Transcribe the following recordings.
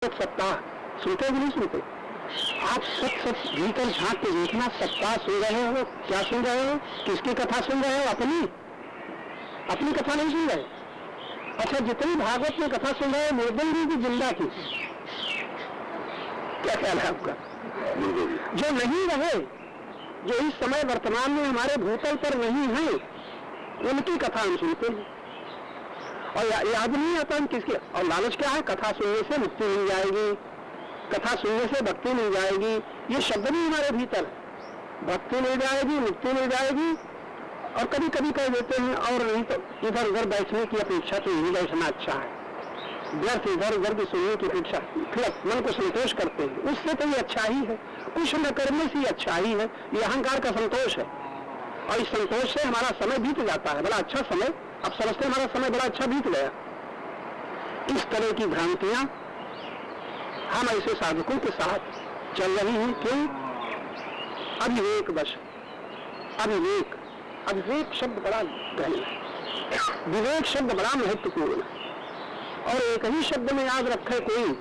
सप्ताह सुनते हो नहीं सुनते? आप सच भीतर झांक के देखना, सप्ताह सुन रहे हो, क्या सुन रहे हो, किसकी कथा सुन रहे हो? अपनी कथा नहीं सुन रहे। अच्छा, जितनी भागवत में कथा सुन रहे हो, मृदंगी की जिंदा की, क्या ख्याल है आपका? जो नहीं रहे, जो इस समय वर्तमान में हमारे भूतल पर नहीं है, उनकी कथा हम सुनते हैं और याद नहीं आता हम किसकी। और लालच क्या है? कथा सुनने से मुक्ति मिल जाएगी, कथा सुनने से भक्ति मिल जाएगी। ये शब्द नहीं हमारे भीतर, भक्ति मिल जाएगी, मुक्ति मिल जाएगी। और कभी कभी कह देते हैं और नहीं तो इधर उधर बैठने की अपेक्षा तो यही बैठना अच्छा है। व्यर्थ इधर उधर की सुनने की अपेक्षा फिर मन को संतोष करते हैं, उससे तो ये अच्छा ही है। कुछ न करने से अच्छा ही है, ये अहंकार का संतोष है। और इस संतोष से हमारा समय बीत जाता है, बड़ा अच्छा समय। अब समझते हमारा समय बड़ा अच्छा बीत गया। इस तरह की भ्रांतियां हम ऐसे साधकों के साथ चल रही हैं। क्यों? अविवेक वश। अविवेक शब्द बड़ा गहन है, विवेक शब्द बड़ा महत्वपूर्ण है। और एक ही शब्द में याद रखे कोई,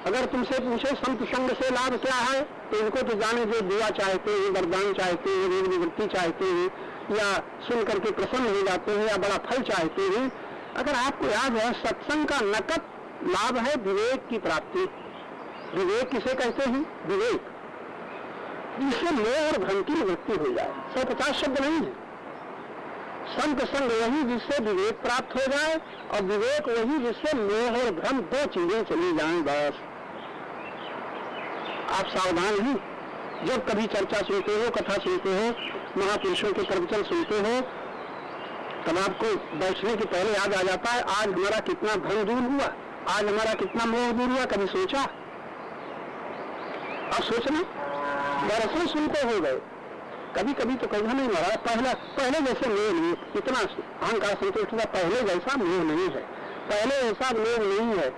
अगर तुमसे पूछे संत संग से लाभ क्या है, तो इनको तो जाने जो दुआ चाहते हैं, वरदान चाहते हैं, रोग निवृत्ति चाहते हैं, या सुन करके प्रसन्न हो जाते हैं, या बड़ा फल चाहते हैं। अगर आपको याद है, सत्संग का नकद लाभ है विवेक की प्राप्ति। विवेक किसे कहते हैं? विवेक जिससे मोह और भ्रम की निवृत्ति हो जाए। 150 शब्द नहीं है। संत संग वही जिससे विवेक प्राप्त हो जाए, और विवेक वही जिससे मोह और भ्रम दो चीजें चली जाएं। बस आप सावधान हैं। जब कभी चर्चा सुनते हो, कथा सुनते हो, महापुरुषों के प्रवचन सुनते हो, तब आपको बैठने के पहले याद आ जाता है आज हमारा कितना भ्रम दूर हुआ, आज हमारा कितना मोह दूर हुआ। कभी सोचा? अब सोचना, बरसों सुनते हो गए, कभी कभी तो कहा नहीं मरा, पहले जैसे मोह नहीं, इतना अहंकार संतुष्ट हुआ, पहले जैसा मोह नहीं है, पहले जैसा मोह नहीं है।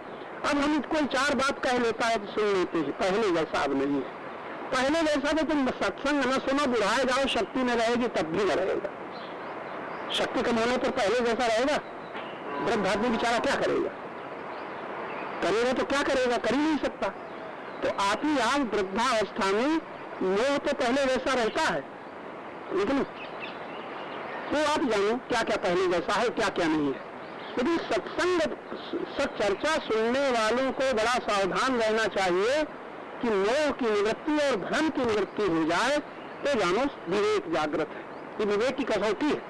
अब हम कोई चार बात कह लेता है तो सुन लेते हैं, पहले जैसा अब नहीं है। पहले जैसा तो तुम सत्संग न सुनो, बुढ़ाए जाओ, शक्ति न रहेगी तब भी न रहेगा। शक्ति कम होने पर पहले जैसा रहेगा? वृद्ध आदमी बेचारा क्या करेगा? करेगा तो क्या करेगा? कर ही नहीं सकता। तो आप ही आज वृद्धावस्था में मोह तो पहले जैसा रहता है, लेकिन वो आप जानो क्या क्या पहले जैसा है, क्या क्या नहीं है। लेकिन सत्संग चर्चा सुनने वालों को बड़ा सावधान रहना चाहिए कि मोह की निवृत्ति और भ्रम की निवृत्ति हो जाए तो जानो विवेक जागृत है। ये विवेक की कसौटी है।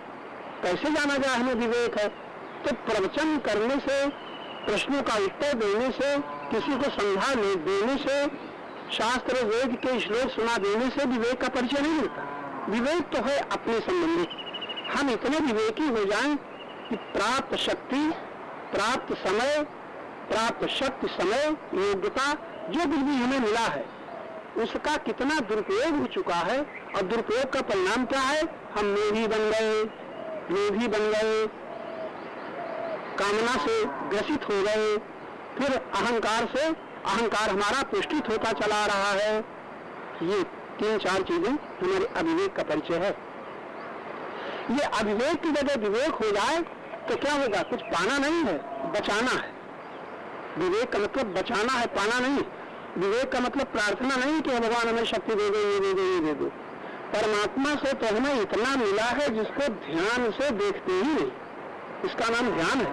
कैसे जाना जाए हमें विवेक है? तो प्रवचन करने से, प्रश्नों का उत्तर देने से, किसी को समझा देने से, शास्त्र वेद के श्लोक सुना देने से विवेक का परिचय नहीं मिलता। विवेक तो है अपने संबंधित। हम इतने विवेकी हो जाएं कि प्राप्त शक्ति, प्राप्त समय, प्राप्त शक्ति, समय, योग्यता जो कुछ भी हमें मिला है उसका कितना दुरुपयोग हो चुका है, और दुरुपयोग का परिणाम क्या है? हम मोही बन गए, लोभी बन गए, कामना से ग्रसित हो गए, फिर अहंकार हमारा पुष्टित होता चला रहा है। ये 3-4 चीजें हमारे अविवेक का परिचय है। ये अविवेक की जगह विवेक हो जाए तो क्या होगा? कुछ पाना नहीं है, बचाना है। विवेक का मतलब बचाना है, पाना नहीं। विवेक का मतलब प्रार्थना नहीं कि भगवान हमें शक्ति दे दो, ये दे दो, ये दे दो। परमात्मा से तो हमें इतना मिला है जिसको ध्यान से देखते ही नहीं। इसका नाम ध्यान है।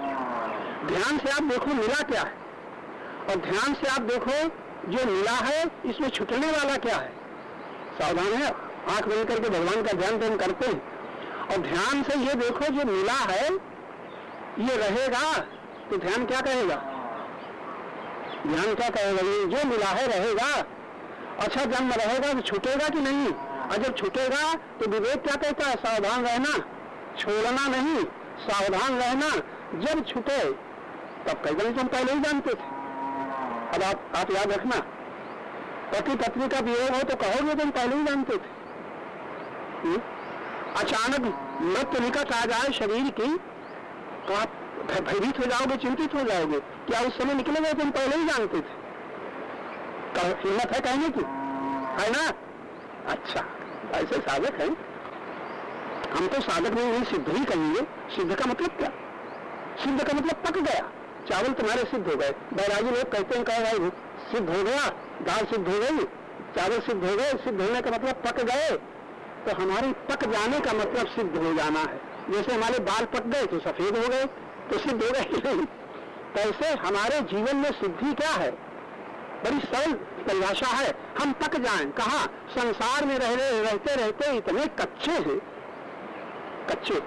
ध्यान से आप देखो मिला क्या है, और ध्यान से आप देखो जो मिला है इसमें छुटने वाला क्या है। सावधान है, आंख बंद करके भगवान का ध्यान तो हम करते हैं, और ध्यान से ये देखो जो मिला है ये रहेगा, तो ध्यान क्या कहेगा? ध्यान क्या कहेगा? ये जो मिला है रहेगा। अच्छा, जब रहेगा तो छूटेगा कि नहीं? और जब छूटेगा तो विवेक क्या कहता है? सावधान रहना, छोड़ना नहीं, सावधान रहना। जब छूटे तब कई बार तुम पहले ही जानते थे। अब आप याद रखना, पति पत्नी का वियोग हो तो कहोगे तुम पहले ही जानते थे। अचानक मृत्यु निकट आ जाए शरीर की तो आप भयभीत हो जाओगे, चिंतित हो जाओगे। क्या उस समय निकलेगा? तुम पहले ही जानते थे। हिम्मत है कहने की? है ना? अच्छा, ऐसे साधक है। हम तो साधक नहीं, सिद्ध ही कहेंगे। सिद्ध का मतलब क्या? सिद्ध का मतलब पक गया, चावल तुम्हारे सिद्ध हो गए। बैरागी लोग कहते हैं, कह भाई सिद्ध हो गया, दाल सिद्ध हो गई, चावल सिद्ध हो गए, सिद्ध होने का मतलब पक गए, तो हमारी पक जाने का मतलब सिद्ध हो जाना है। जैसे हमारे बाल पक गए तो सफेद हो गए, तो सिद्ध हो गए कि नहीं। कैसे हमारे जीवन में सिद्धि क्या है, बड़ी सरल परिभाषा है, हम पक जाएं। कहा संसार में रहते रहते इतने कच्चे हैं, कच्चे,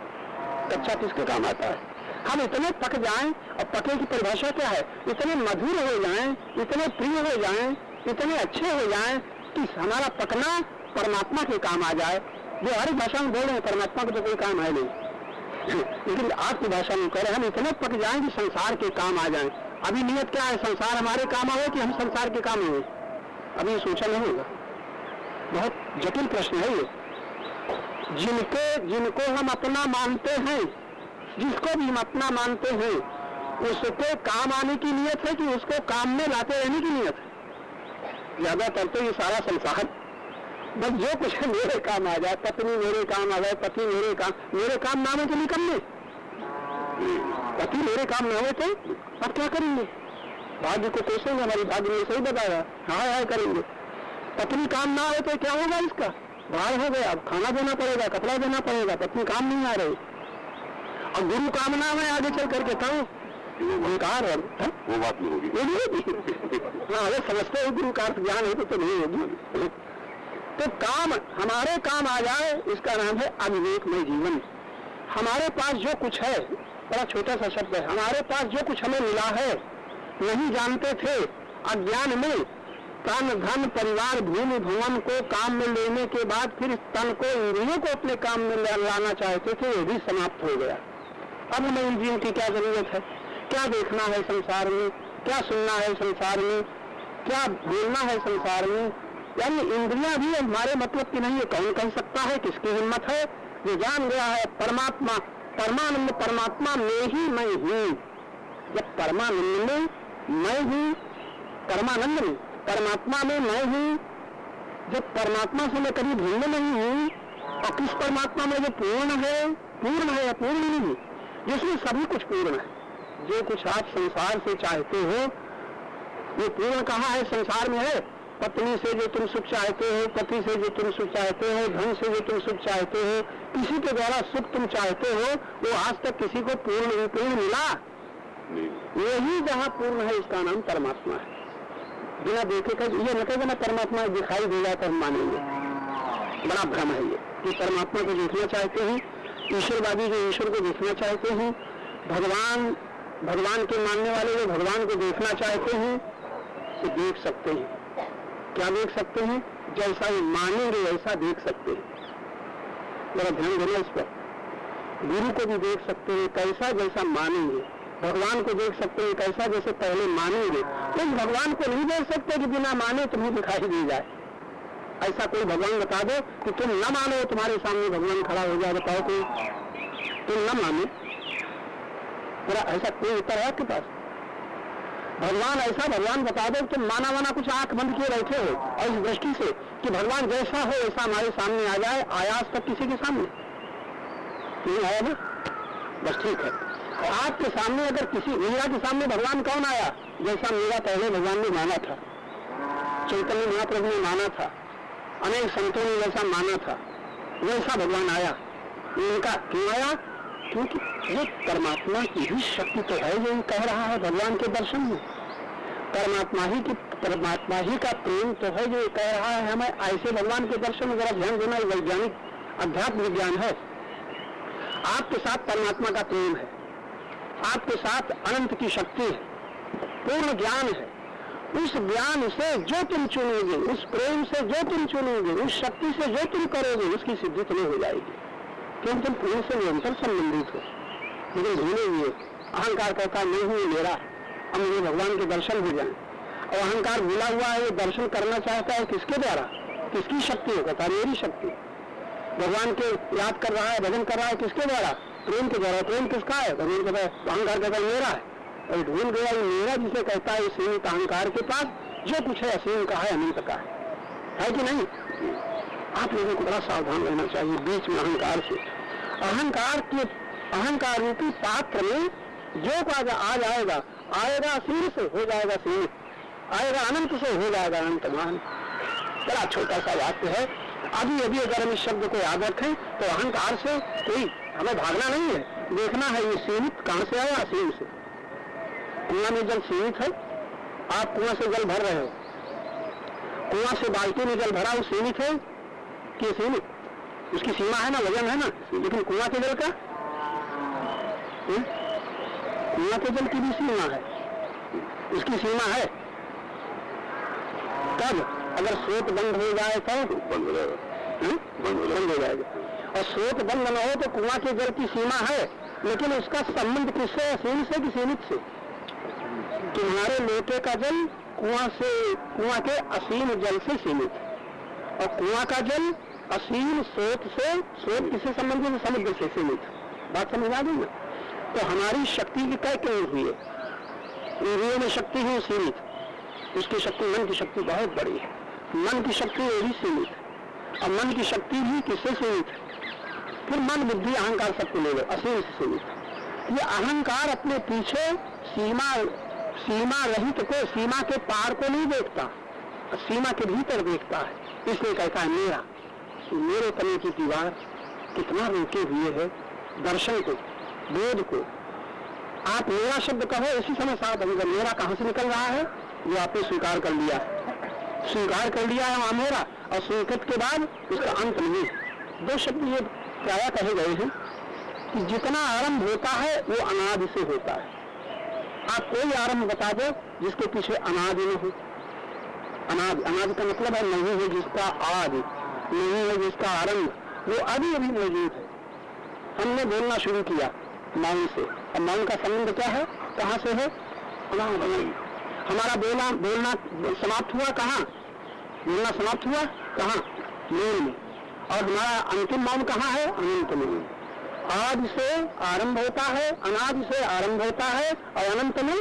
कच्चा किसके काम आता है, हम इतने पक जाएं, और पके की परिभाषा क्या है, इतने मधुर हो जाएं, इतने प्रिय हो जाएं, इतने अच्छे हो जाएं कि हमारा पकना परमात्मा के काम आ जाए। जो हर भाषा में बोल रहे हैं परमात्मा को तो कोई काम है नहीं, लेकिन आपकी भाषा में कह रहे हैं हम इतने पक जाएं कि संसार के काम आ जाएं। अभी नियत क्या है, संसार हमारे काम आवे कि हम संसार के काम आवे, अभी सोचा नहीं होगा। बहुत जटिल प्रश्न है ये। जिनको हम अपना मानते हैं, जिसको भी हम अपना मानते हैं, उसके काम आने की नियत है कि उसको काम में लाते रहने की नियत है। ज्यादातर तो ये सारा संसार बस जो कुछ है मेरे काम आ जाए, पत्नी मेरे काम आ जाए, पति मेरे काम नामे तो निकलने, पति मेरे काम ना हो तो अब क्या करेंगे, भाग्य को कोसेंगे, हमारी भाग्य में सही बताया, हाय हाय करेंगे। पत्नी काम ना हो तो क्या होगा, इसका बाहर हो गया, अब खाना देना पड़ेगा, कपड़ा देना पड़ेगा, पत्नी काम नहीं आ रही। और गुरु कामना में आगे चल करके था ओंकार, वो बात नहीं होगी। हाँ अरे समझते हो गुरु का ज्ञान है तो नहीं होगी। तो काम हमारे काम आ जाए, इसका नाम है अविवेकमय जीवन। हमारे पास जो कुछ है, बड़ा छोटा सा शब्द है, हमारे पास जो कुछ हमें मिला है, नहीं जानते थे अज्ञान में, तन धन परिवार भूमि भवन को काम में लेने के बाद फिर तन को इंद्रियों को अपने काम में लाना चाहते थे, ये भी समाप्त हो गया। अब हमें इंद्रियों की क्या जरूरत है, क्या देखना है संसार में, क्या सुनना है संसार में, क्या बोलना है संसार में, यानी इंद्रियां भी हमारे मतलब की नहीं है। कौन कह सकता है, किसकी हिम्मत है, जो जान गया है परमात्मा, परमानंद परमात्मा में ही मैं हूँ। जब परमानंद में मैं हूँ, परमानंद में परमात्मा में मैं हूँ, जब परमात्मा से मैं कभी भिन्न नहीं हूँ, और किस परमात्मा में जो पूर्ण है, पूर्ण है या पूर्ण नहीं, जिसमें सभी कुछ पूर्ण है। जो कुछ आप संसार से चाहते हो वो पूर्ण कहाँ है, संसार में है। पत्नी से जो तुम सुख चाहते हो, पति से जो तुम सुख चाहते हो, धन से जो तुम सुख चाहते हो, किसी के द्वारा सुख तुम चाहते हो, वो आज तक किसी को पूर्ण मिला? यही जहाँ पूर्ण है इसका नाम परमात्मा है। बिना देखे कर ये न कहे ना परमात्मा दिखाई देगा तो हम मानेंगे, बड़ा भ्रम है ये कि परमात्मा को देखना चाहते हैं, ईश्वरवादी जो ईश्वर को देखना चाहते हैं, भगवान के मानने वाले जो भगवान को देखना चाहते हैं, तो देख सकते हैं। क्या देख सकते हैं? जैसा ये मानेंगे वैसा देख सकते हैं। मेरा ध्यान देना इस पर। गुरु को भी देख सकते हैं कैसा जैसा मानेंगे, भगवान को देख सकते हैं कैसा जैसे पहले मानेंगे। लेकिन भगवान को नहीं देख सकते कि बिना माने तुम्हें दिखाई दे जाए। ऐसा कोई भगवान बता दो कि तुम न मानो, तुम्हारे सामने भगवान खड़ा हो जाए, बताओ कोई तुम न मानो, पूरा ऐसा कोई उत्तर है आपके पास? भगवान ऐसा भगवान बता दो तुम माना वाना कुछ आंख बंद किए बैठे हो, और इस दृष्टि से कि भगवान जैसा हो वैसा हमारे सामने आ जाए, आया आज तक किसी के सामने नहीं आया ना? बस ठीक है। आपके सामने अगर किसी मीरा के सामने भगवान कौन आया? जैसा मीरा पहले भगवान ने माना था, चैतन्य महाप्रभु ने माना था, अनेक संतों ने जैसा माना था, वैसा भगवान आया। इनका क्यों आया? क्योंकि ये परमात्मा की ही शक्ति तो है जो कह रहा है भगवान के दर्शन में। परमात्मा ही का प्रेम तो है जो कह रहा है हमें ऐसे भगवान के दर्शन में। जरा ध्यान देना, वैज्ञानिक अध्यात्म विज्ञान है। आपके साथ परमात्मा का प्रेम है, आपके साथ अनंत की शक्ति है, पूर्ण ज्ञान है। उस ज्ञान से जो तुम चुनोगे, उस प्रेम से जो तुम चुनोगे, उस शक्ति से जो तुम करोगे, उसकी सिद्धि तुम्हें हो जाएगी, क्योंकि तुम प्रेम से निरंतर संबंधित हो। लेकिन भूले हुए अहंकार कहता नहीं हूँ मेरा, अब मुझे भगवान के दर्शन हो जाए। और अहंकार भूला हुआ है, ये दर्शन करना चाहता है किसके द्वारा? किसकी शक्ति है? कहता मेरी शक्ति। भगवान के याद कर रहा है, भजन कर रहा है किसके द्वारा? प्रेम के द्वारा। प्रेम किसका है? भगवान कहता है, अहंकार कहता है मेरा है। और ढूंढ गया ये मेरा जिसे कहता है, सीमित अहंकार के पास जो कुछ है असीम का है, अनंत का है कि नहीं? आप लोगों को बड़ा सावधान रहना चाहिए बीच में अहंकार से। अहंकार रूपी पात्र में जो आ जाएगा, आएगा सीमित से हो जाएगा सीमित, आएगा अनंत से हो जाएगा अनंतमान। बड़ा छोटा सा वाक्य है। अभी अभी अगर हम इस शब्द को याद रखें तो अहंकार से कोई हमें भागना नहीं है, देखना है ये सीमित कहां से आया, असीम से। कुआं में जल सीमित है, आप कुआं से जल भर रहे हो, कुआं से बाल्टी में जल भरा वो सीमित है कि सीमित? उसकी सीमा है ना, वजन है ना। लेकिन कुआं के जल का, कुआं के जल की भी सीमा है, उसकी सीमा है। तब अगर स्रोत बंद हो जाए तो बंद हो जाएगा, बंद हो जाएगा। और स्रोत बंद न हो तो कुआं के जल की सीमा है, लेकिन उसका संबंध किससे, असीम से कि सीमित से? तुम्हारे लोटे का जल कुआं के असीम जल से सीमित, और कुआं का जल असीम स्रोत से, स्रोत किससे संबंधित है? समुद्र से सीमित। बात समझ आ गई ना? तो हमारी शक्ति की क्या क्यों हुई है? इंद्रियों में शक्ति है सीमित, उसकी शक्ति, मन की शक्ति बहुत बड़ी है। मन की शक्ति वही सीमित, और मन की शक्ति भी किससे सीमित? फिर मन, बुद्धि, अहंकार सबको ले लो, असीम से सीमित। ये अहंकार अपने पीछे सीमा रहित को, सीमा के पार को नहीं देखता, सीमा के भीतर देखता है। इसलिए कहता है मेरा, मेरे तने की दीवार कितना रोके हुए है दर्शन को, बोध को। आप मेरा शब्द कहो, इसी समय साथ होगा। मेरा कहां से निकल रहा है? वो आपने स्वीकार कर लिया, स्वीकार कर लिया है वहां मेरा, और स्वीकृत के बाद उसका अंत नहीं। दो शब्द ये प्राय कहे गए हैं कि जितना आरंभ होता है वो अनादि से होता है। आप कोई आरंभ बता दो जिसके पीछे अनादि न हो। अनादि का मतलब है नहीं है जिसका आदि, नहीं है जिसका आरंभ, वो अभी अभी मौजूद है। हमने बोलना शुरू किया मौन से, और मौन का संबंध क्या है, कहां से है? हमारा बोलना समाप्त हुआ कहाँ? बोलना समाप्त हुआ कहाँ? मौन में। और हमारा अंतिम मौन कहाँ है? अनंत में। आदि से आरंभ होता है, अनादि से आरंभ होता है, और अनंत में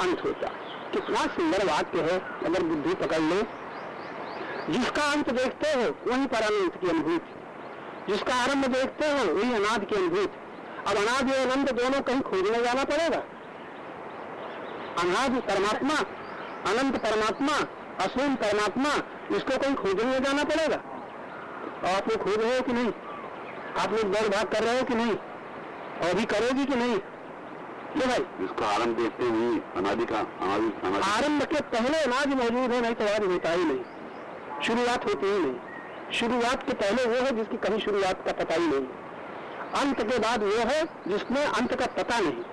अंत होता है। कितना सुंदर वाक्य है अगर बुद्धि पकड़ ले। जिसका अंत देखते हो वहीं पर अनंत की अनुभूति, जिसका आरंभ देखते हो वही अनाद की अनुभूति। अब अनादि और अनंत दोनों कहीं खोजने जाना पड़ेगा। अनादि परमात्मा, अनंत परमात्मा, असीम परमात्मा, इसको कहीं खोजने जाना पड़ेगा। और आप लोग खोज रहे हो कि नहीं? आप लोग दौड़ भाग कर रहे हो कि नहीं? और भी करोगी कि नहीं? ये भाई इसका आरंभ देखते हुए अनादि का आरंभ के पहले अनादि मौजूद है, नहीं तो आदि होता ही नहीं, शुरुआत होती ही नहीं। शुरुआत के पहले वो है जिसकी कभी शुरुआत का पता ही नहीं, अंत के बाद वो है जिसमें अंत का पता नहीं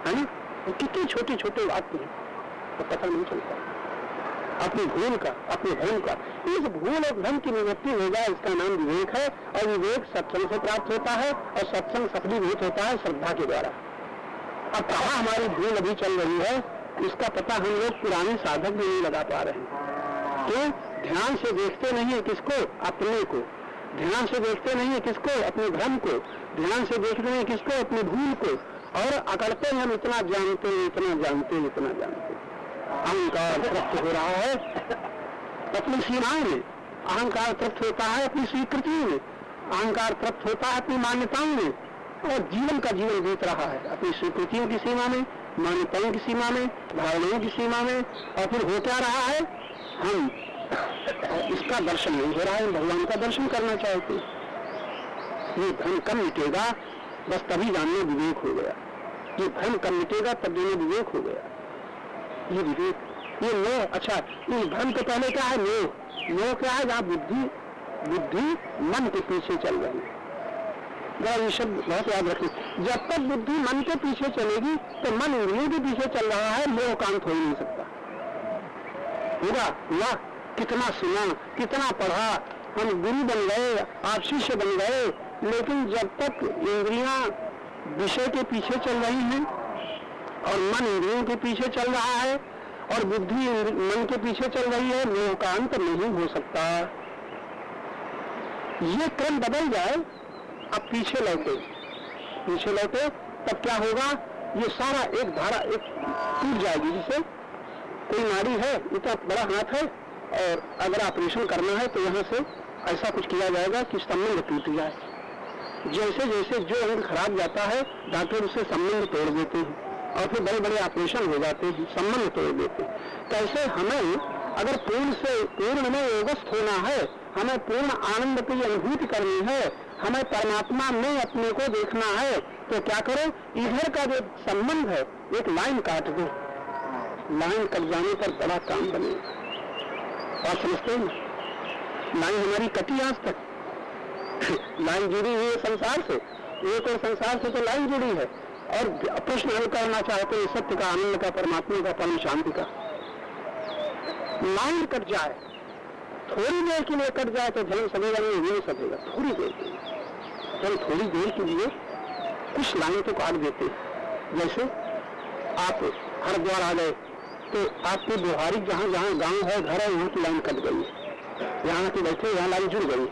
है ना। वो कितने छोटे छोटे वाक्य हैं, तो पता नहीं चलता अपनी भूल का, अपने भ्रम का। इस भूल और भ्रम की निवृत्ति हो जाए, इसका नाम विवेक है। और विवेक सत्संग से प्राप्त होता है, और सत्संग सफलीभूत होता है श्रद्धा के द्वारा। अब कहाँ हमारी भूल अभी चल रही है, इसका पता हम लोग पुराने साधक भी नहीं लगा पा रहे हैं। तो ध्यान से देखते नहीं है किसको? अपने को। ध्यान से देखते नहीं है किसको? अपने भ्रम को। ध्यान से देखते नहीं किसको? अपनी भूल को। और अकड़ते हम इतना जानते, इतना जानते, इतना जानते। अहंकार तृप्त हो रहा है अपनी सीमाओं में, अहंकार तृप्त होता है अपनी स्वीकृतियों में, अहंकार तृप्त होता है अपनी मान्यताओं में, और जीवन का जीवन बीत रहा है अपनी स्वीकृतियों की सीमा में, मान्यताओं की सीमा में, धारणाओं की सीमा में। और फिर हो क्या रहा है? हम इसका दर्शन नहीं हो रहा है, भगवान का दर्शन करना चाहते। ये भ्रम कब मिटेगा? बस तभी जानना विवेक हो गया। ये भ्रम कब मिटेगा? तब जानना विवेक हो गया। ये विवेक, ये मोह। अच्छा, इस भ्रम के पहले क्या है? मोह। मोह क्या है? जहाँ बुद्धि मन के पीछे चल रही है। जरा ये शब्द बहुत याद रखें। जब तक बुद्धि मन के पीछे चलेगी तो मन इंद्रियों के पीछे चल रहा है, मोह का अंत हो ही नहीं सकता। होगा? हुआ? कितना सुना, कितना पढ़ा, हम गुरु बन गए, आप शिष्य बन गए, लेकिन जब तक इंद्रियां विषय के पीछे चल रही हैं और मन इंद्रियों के पीछे चल रहा है और बुद्धि मन के पीछे चल रही है, मोह का अंत नहीं हो सकता। ये क्रम बदल जाए, अब पीछे लौटे, तब क्या होगा? ये सारा एक धारा एक टूट जाएगी। जिसे कोई नाड़ी है, इतना बड़ा हाथ है, और अगर ऑपरेशन करना है तो यहाँ से ऐसा कुछ किया जाएगा कि संबंध टूट जाए। जैसे जैसे जो अंग खराब जाता है, डॉक्टर उससे संबंध तोड़ देते हैं। और फिर बड़े बड़े ऑपरेशन हो जाते हैं, संबंध तोड़ देते। कैसे हमें अगर पूर्ण से पूर्ण में योगस्थ होना है, हमें पूर्ण आनंद की अनुभूति करनी है, हमें परमात्मा में अपने को देखना है, तो क्या करो, इधर का जो संबंध है एक लाइन काट दो। लाइन कट जाने पर बड़ा काम बनेगा। आप समझते हैं, लाइन हमारी कटी आज तक लाइन जुड़ी हुई है संसार से, एक और संसार से तो लाइन जुड़ी है। और प्रश्न हल करना चाहते हैं सत्य का, आनंद का, परमात्मा का, परम शांति का। लाइन कट जाए, थोड़ी देर के लिए कट जाए तो धर्म सकेगा नहीं सकेगा। थोड़ी देर के लिए, तो थोड़ी देर के लिए कुछ लाइन तो काट देते हैं। जैसे आप हरिद्वार आ गए तो आपकी व्यवहारिक जहाँ जहाँ गांव है, घर है, वहाँ की लाइन कट गई, यहाँ के बैठे यहाँ लाइन जुड़ गई।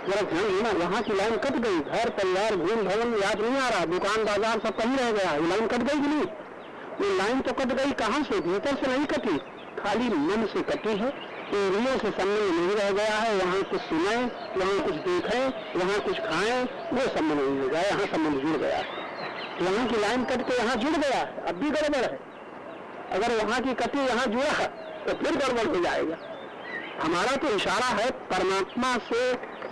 जरा ध्यान देना, वहाँ की लाइन कट गई, घर परिवार भूल भवन याद नहीं आ रहा, दुकान बाजार सब कहीं रह गया, ये लाइन कट गई कि नहीं? ये लाइन तो कट गई कहाँ से? भीतर से नहीं कटी, खाली मन से कटी है। इंद्रियों से संबंध नहीं रह गया है, वहाँ कुछ सुने, वहाँ कुछ देखे, वहाँ कुछ खाए, वो संबंध नहीं हो गया, यहाँ संबंध जुड़ गया है। वहाँ की लाइन कट के यहाँ जुड़ गया है, अब भी गड़बड़ है। अगर वहाँ की कटी यहाँ जुड़ा तो फिर गड़बड़ हो जाएगा। हमारा तो इशारा है परमात्मा से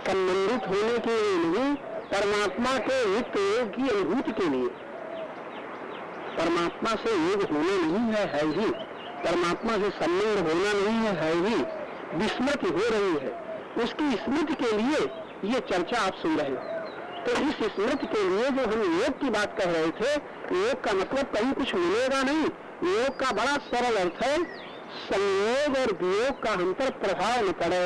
संबंधित होने के लिए, परमात्मा के युक्त योग की अनुभूति के लिए। परमात्मा से योग होना नहीं है ही, परमात्मा से संबंध होना नहीं है ही, विस्मृति हो रही है। उसकी स्मृति के लिए ये चर्चा आप सुन रहे हो। तो इस स्मृति के लिए जो हम योग की बात कर रहे थे, योग का मतलब कहीं कुछ मिलेगा नहीं। योग का बड़ा सरल अर्थ है, संयोग और वियोग का अंतर प्रभाव न पड़े।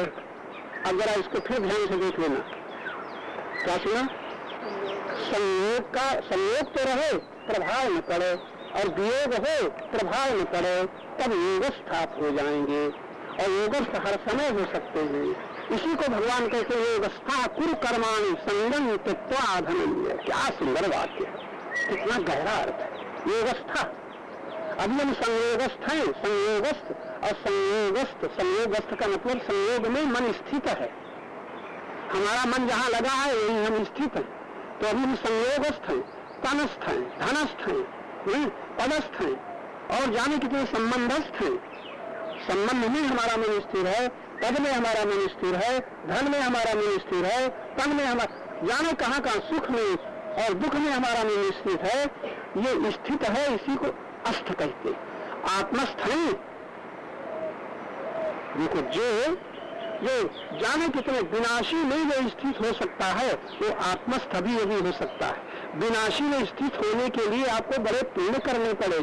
अब जरा इसको फिर ध्यान से देख लेना, क्या सुना? संयोग तो रहे, प्रभाव न पड़े, और वियोग हो, प्रभाव न पड़े, तब योगस्थ आप हो जाएंगे। और योगस्थ हर समय हो सकते हैं। इसी को भगवान कहते हैं योगस्था कुरु कर्माणि संगम त्यक्त्वा धनंजय। क्या सुंदर वाक्य है, कितना गहरा अर्थ है योगस्था। अभी हम संयोगस्थ हैं, संयोगस्थ और संयोगस्थ। संयोगस्थ का मतलब संयोग में मन स्थित है, हमारा मन जहाँ लगा है वहीं हम स्थित हैं। तो अभी हम संयोगस्थ हैं, तनस्थ हैं, धनस्थ हैं, पदस्थ हैं, और जाने कितने संबंधस्थ हैं। संबंध में हमारा मन स्थिर है, पद में हमारा मन स्थिर है, धन में हमारा मन स्थिर है, तन में हमारा, जाने कहाँ कहाँ सुख में और दुख में हमारा मन स्थित है। ये स्थित है, इसी को अस्थ कहते। आत्मस्थ है। देखो जो जाने कितने विनाशी में जो स्थित हो सकता है, वो आत्मस्थ भी हो सकता है। विनाशी में स्थित होने के लिए आपको बड़े पुण्य करने पड़े,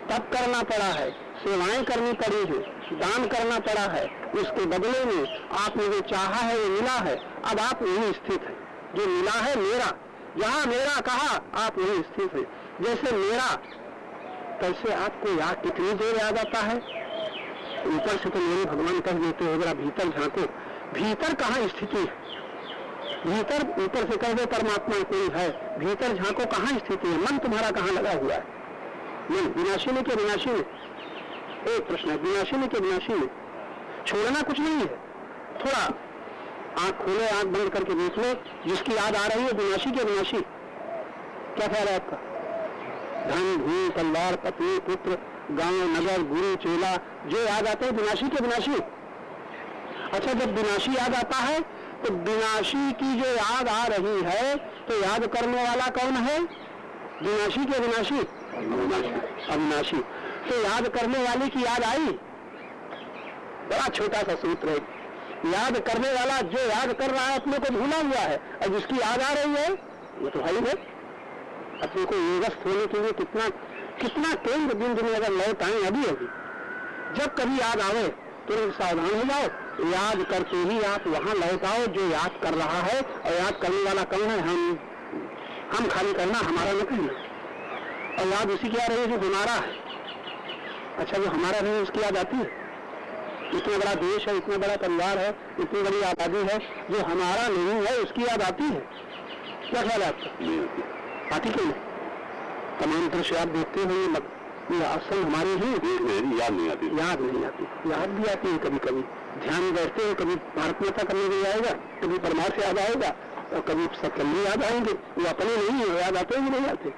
तप करना पड़ा है, सेवाएं करनी पड़ी है, दान करना पड़ा है। उसके बदले में आपने जो चाहा है वो मिला है। अब आप वहीं स्थित हैं, जो मिला है मेरा, जहाँ मेरा कहा आप वहीं स्थित हैं। जैसे मेरा, कैसे आपको याद कितनी देर याद आता है? ऊपर से तो मेरे भगवान कह देते हो जरा भीतर झांको। भीतर कहाँ स्थिति है? भीतर ऊपर से कह दो परमात्मा कोई है, भीतर झांको कहाँ स्थिति है? मन तुम्हारा कहाँ लगा हुआ है? मन विनाशी में के विनाशी में? एक प्रश्न है, विनाशी में के विनाशी में? छोड़ना कुछ नहीं है। थोड़ा आंख खोले, आंख बंद करके देख लो, जिसकी याद आ रही है विनाशी के विनाशी। क्या ख्याल है आपका? धन भूमि परिवार पत्नी पुत्र गांव नगर गुरु चेला, जो याद आते हैं विनाशी के विनाशी। अच्छा, जब विनाशी याद आता है तो विनाशी की जो याद आ रही है तो याद करने वाला कौन है? विनाशी के विनाशी? अविनाशी। तो याद करने वाले की याद आई। बड़ा छोटा सा सूत्र है, याद करने वाला जो याद कर रहा है अपने को भूला हुआ है, और जिसकी याद आ रही है वो तो भाई है। अपने को योगस्थ होने के लिए कितना केंद्र बिंदु में अगर लौट आए अभी जब कभी याद आवे तो सावधान हो जाओ, याद करते ही आप वहां लौट आओ जो याद कर रहा है। और याद करने वाला कौन है? हम खाली करना, हमारा न कहना। और याद उसी की आ रही है जो हमारा है। अच्छा, जो हमारा नहीं उसकी याद आती है? इतना बड़ा देश है, इतना बड़ा परिवार है, इतनी बड़ी आबादी है, जो हमारा नहीं है उसकी याद आती है? क्या ख्याल है आपका? आती क्यों? तमाम तरह से आप देखते हो ये आसन हमारे ही याद नहीं आती। याद नहीं आती, याद भी आती है कभी कभी। ध्यान बैठते हैं, कभी भारत माता करने भी आएगा, कभी परमार्थ याद आएगा, और कभी सकल्ली याद आएंगे। वो अपने नहीं है, याद आते हैं नहीं आते?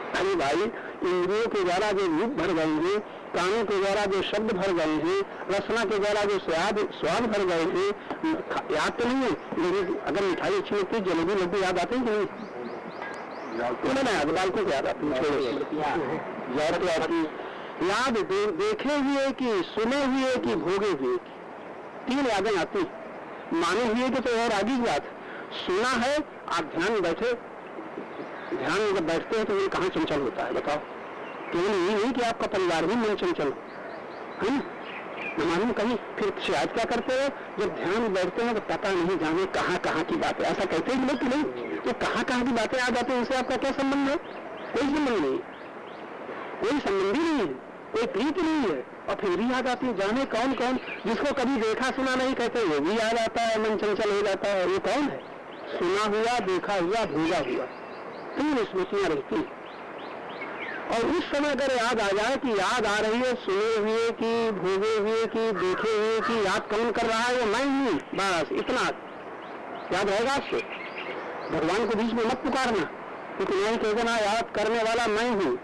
अरे भाई, इंद्रियों के द्वारा जो रूप भर गए हैं, कानों के द्वारा जो शब्द भर गए हैं, रसना के द्वारा जो स्वाद भर गए हैं, याद तो नहीं है। लेकिन अगर मिठाई अच्छी लगती है, जलेबी लड्डू याद आते हैं कि नहीं? नहीं याद, बालकों को याद आती है। याद देखे हुए कि सुने हुए कि भोगे हुए, 3 यादें आती। माने हुए कि तो और आगे की बात। सुना है, आप ध्यान में बैठे, ध्यान में जब बैठते हैं तो ये कहाँ चंचल होता है बताओ? केवल ये नहीं कि आपका परिवार भी मन चंचल है ना, मालूम कहीं। फिर शायद क्या करते हो, जब ध्यान में बैठते हैं तो पता नहीं जाने कहाँ कहाँ की बातें, ऐसा कहते हैं लोग कि नहीं, तो कहाँ कहाँ की बातें आ जाती हैं। इनसे आपका क्या संबंध है? कोई संबंध नहीं, कोई संबंध ही नहीं है, कोई प्रीति नहीं है। और फिर भी याद आती है, जाने कौन कौन, जिसको कभी देखा सुना नहीं कहते, वो भी याद आता है, मन चंचल हो जाता है। ये कौन है? सुना हुआ, देखा हुआ, भोगा हुआ, 3 स्मृतियां रहती। और उस समय अगर याद आ जाए कि याद आ रही है सुने हुए की, भोगे हुए की, देखे हुए की, याद कौन कर रहा है? वो मैं हूँ, बस इतना याद रहेगा आपसे। भगवान को बीच में मत पुकारना, क्योंकि नहीं कह देना याद करने वाला मैं हूँ।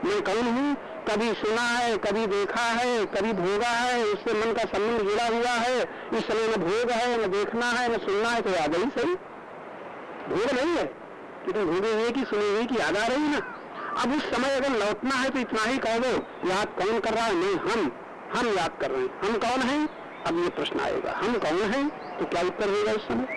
मैं कौन हूँ? कभी सुना है, कभी देखा है, कभी भोगा है, उससे मन का संबंध जुड़ा हुआ है। इस समय न भोग है, न देखना है, न सुनना है, तो याद ही सही। भोग नहीं है कि तुम भोगे हुए की, सुने हुए की याद आ रही ना। अब उस समय अगर लौटना है तो इतना ही कह दो, याद कौन कर रहा है? नहीं, हम याद कर रहे हैं। हम कौन हैं? अब ये प्रश्न आएगा, हम कौन हैं? तो क्या उत्तर होगा उस समय?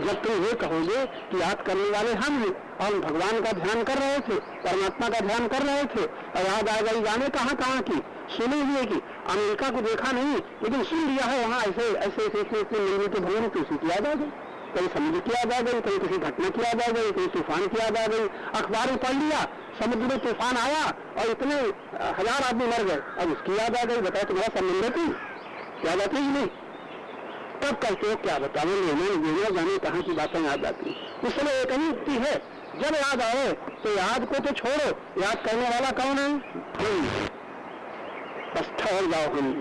जब तुम ये कहोगे कि याद करने वाले हम हैं और भगवान का ध्यान कर रहे थे, परमात्मा का ध्यान कर रहे थे, और याद आ गई जाने कहाँ कहाँ की, सुने हुए की। अमेरिका को देखा नहीं, लेकिन सुन लिया है वहाँ ऐसे ऐसे इतने मिलने के भवन, तो उसी की याद आ गई। कहीं समुद्र की याद आ गई, कहीं किसी घटना की याद आ गई, कहीं तूफान की याद आ गई। अखबार में पढ़ लिया समुद्र में तूफान आया और इतने 1000 आदमी मर गए, अब उसकी याद आ गई। बताओ तुम्हारा संबंध है? याद आती ही नहीं। तब कहते हो क्या बताओ, लेना जाने कहाँ की बातें याद आती। उस समय एक ही युक्ति है, जब याद आए तो याद को तो छोड़ो, याद करने वाला कौन है? बस ठहर जाओ। हम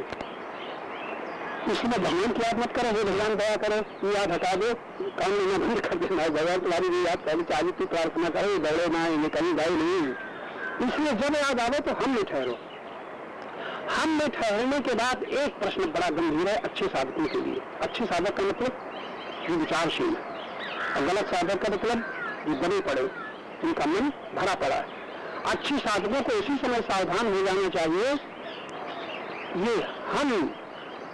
इसमें भगवान की याद मत करो, हे भगवान दया करो, ये याद हटा दो, काम लेना बंद कर देना। भगवान तुम्हारी भी याद पहले चाहिए, तू प्रार्थना करो, दौड़े ना, ये कहीं गए नहीं। इसलिए जब याद आवे तो हम में ठहरो। हम में ठहरने के बाद एक प्रश्न बड़ा गंभीर है अच्छे साधकों के लिए। अच्छे साधक का मतलब जो विचारशील है, और गलत साधक का मतलब जो दबे पड़े, जिनका मन भरा पड़ा है। अच्छी साधकों को इसी समय सावधान हो जाना चाहिए, ये हम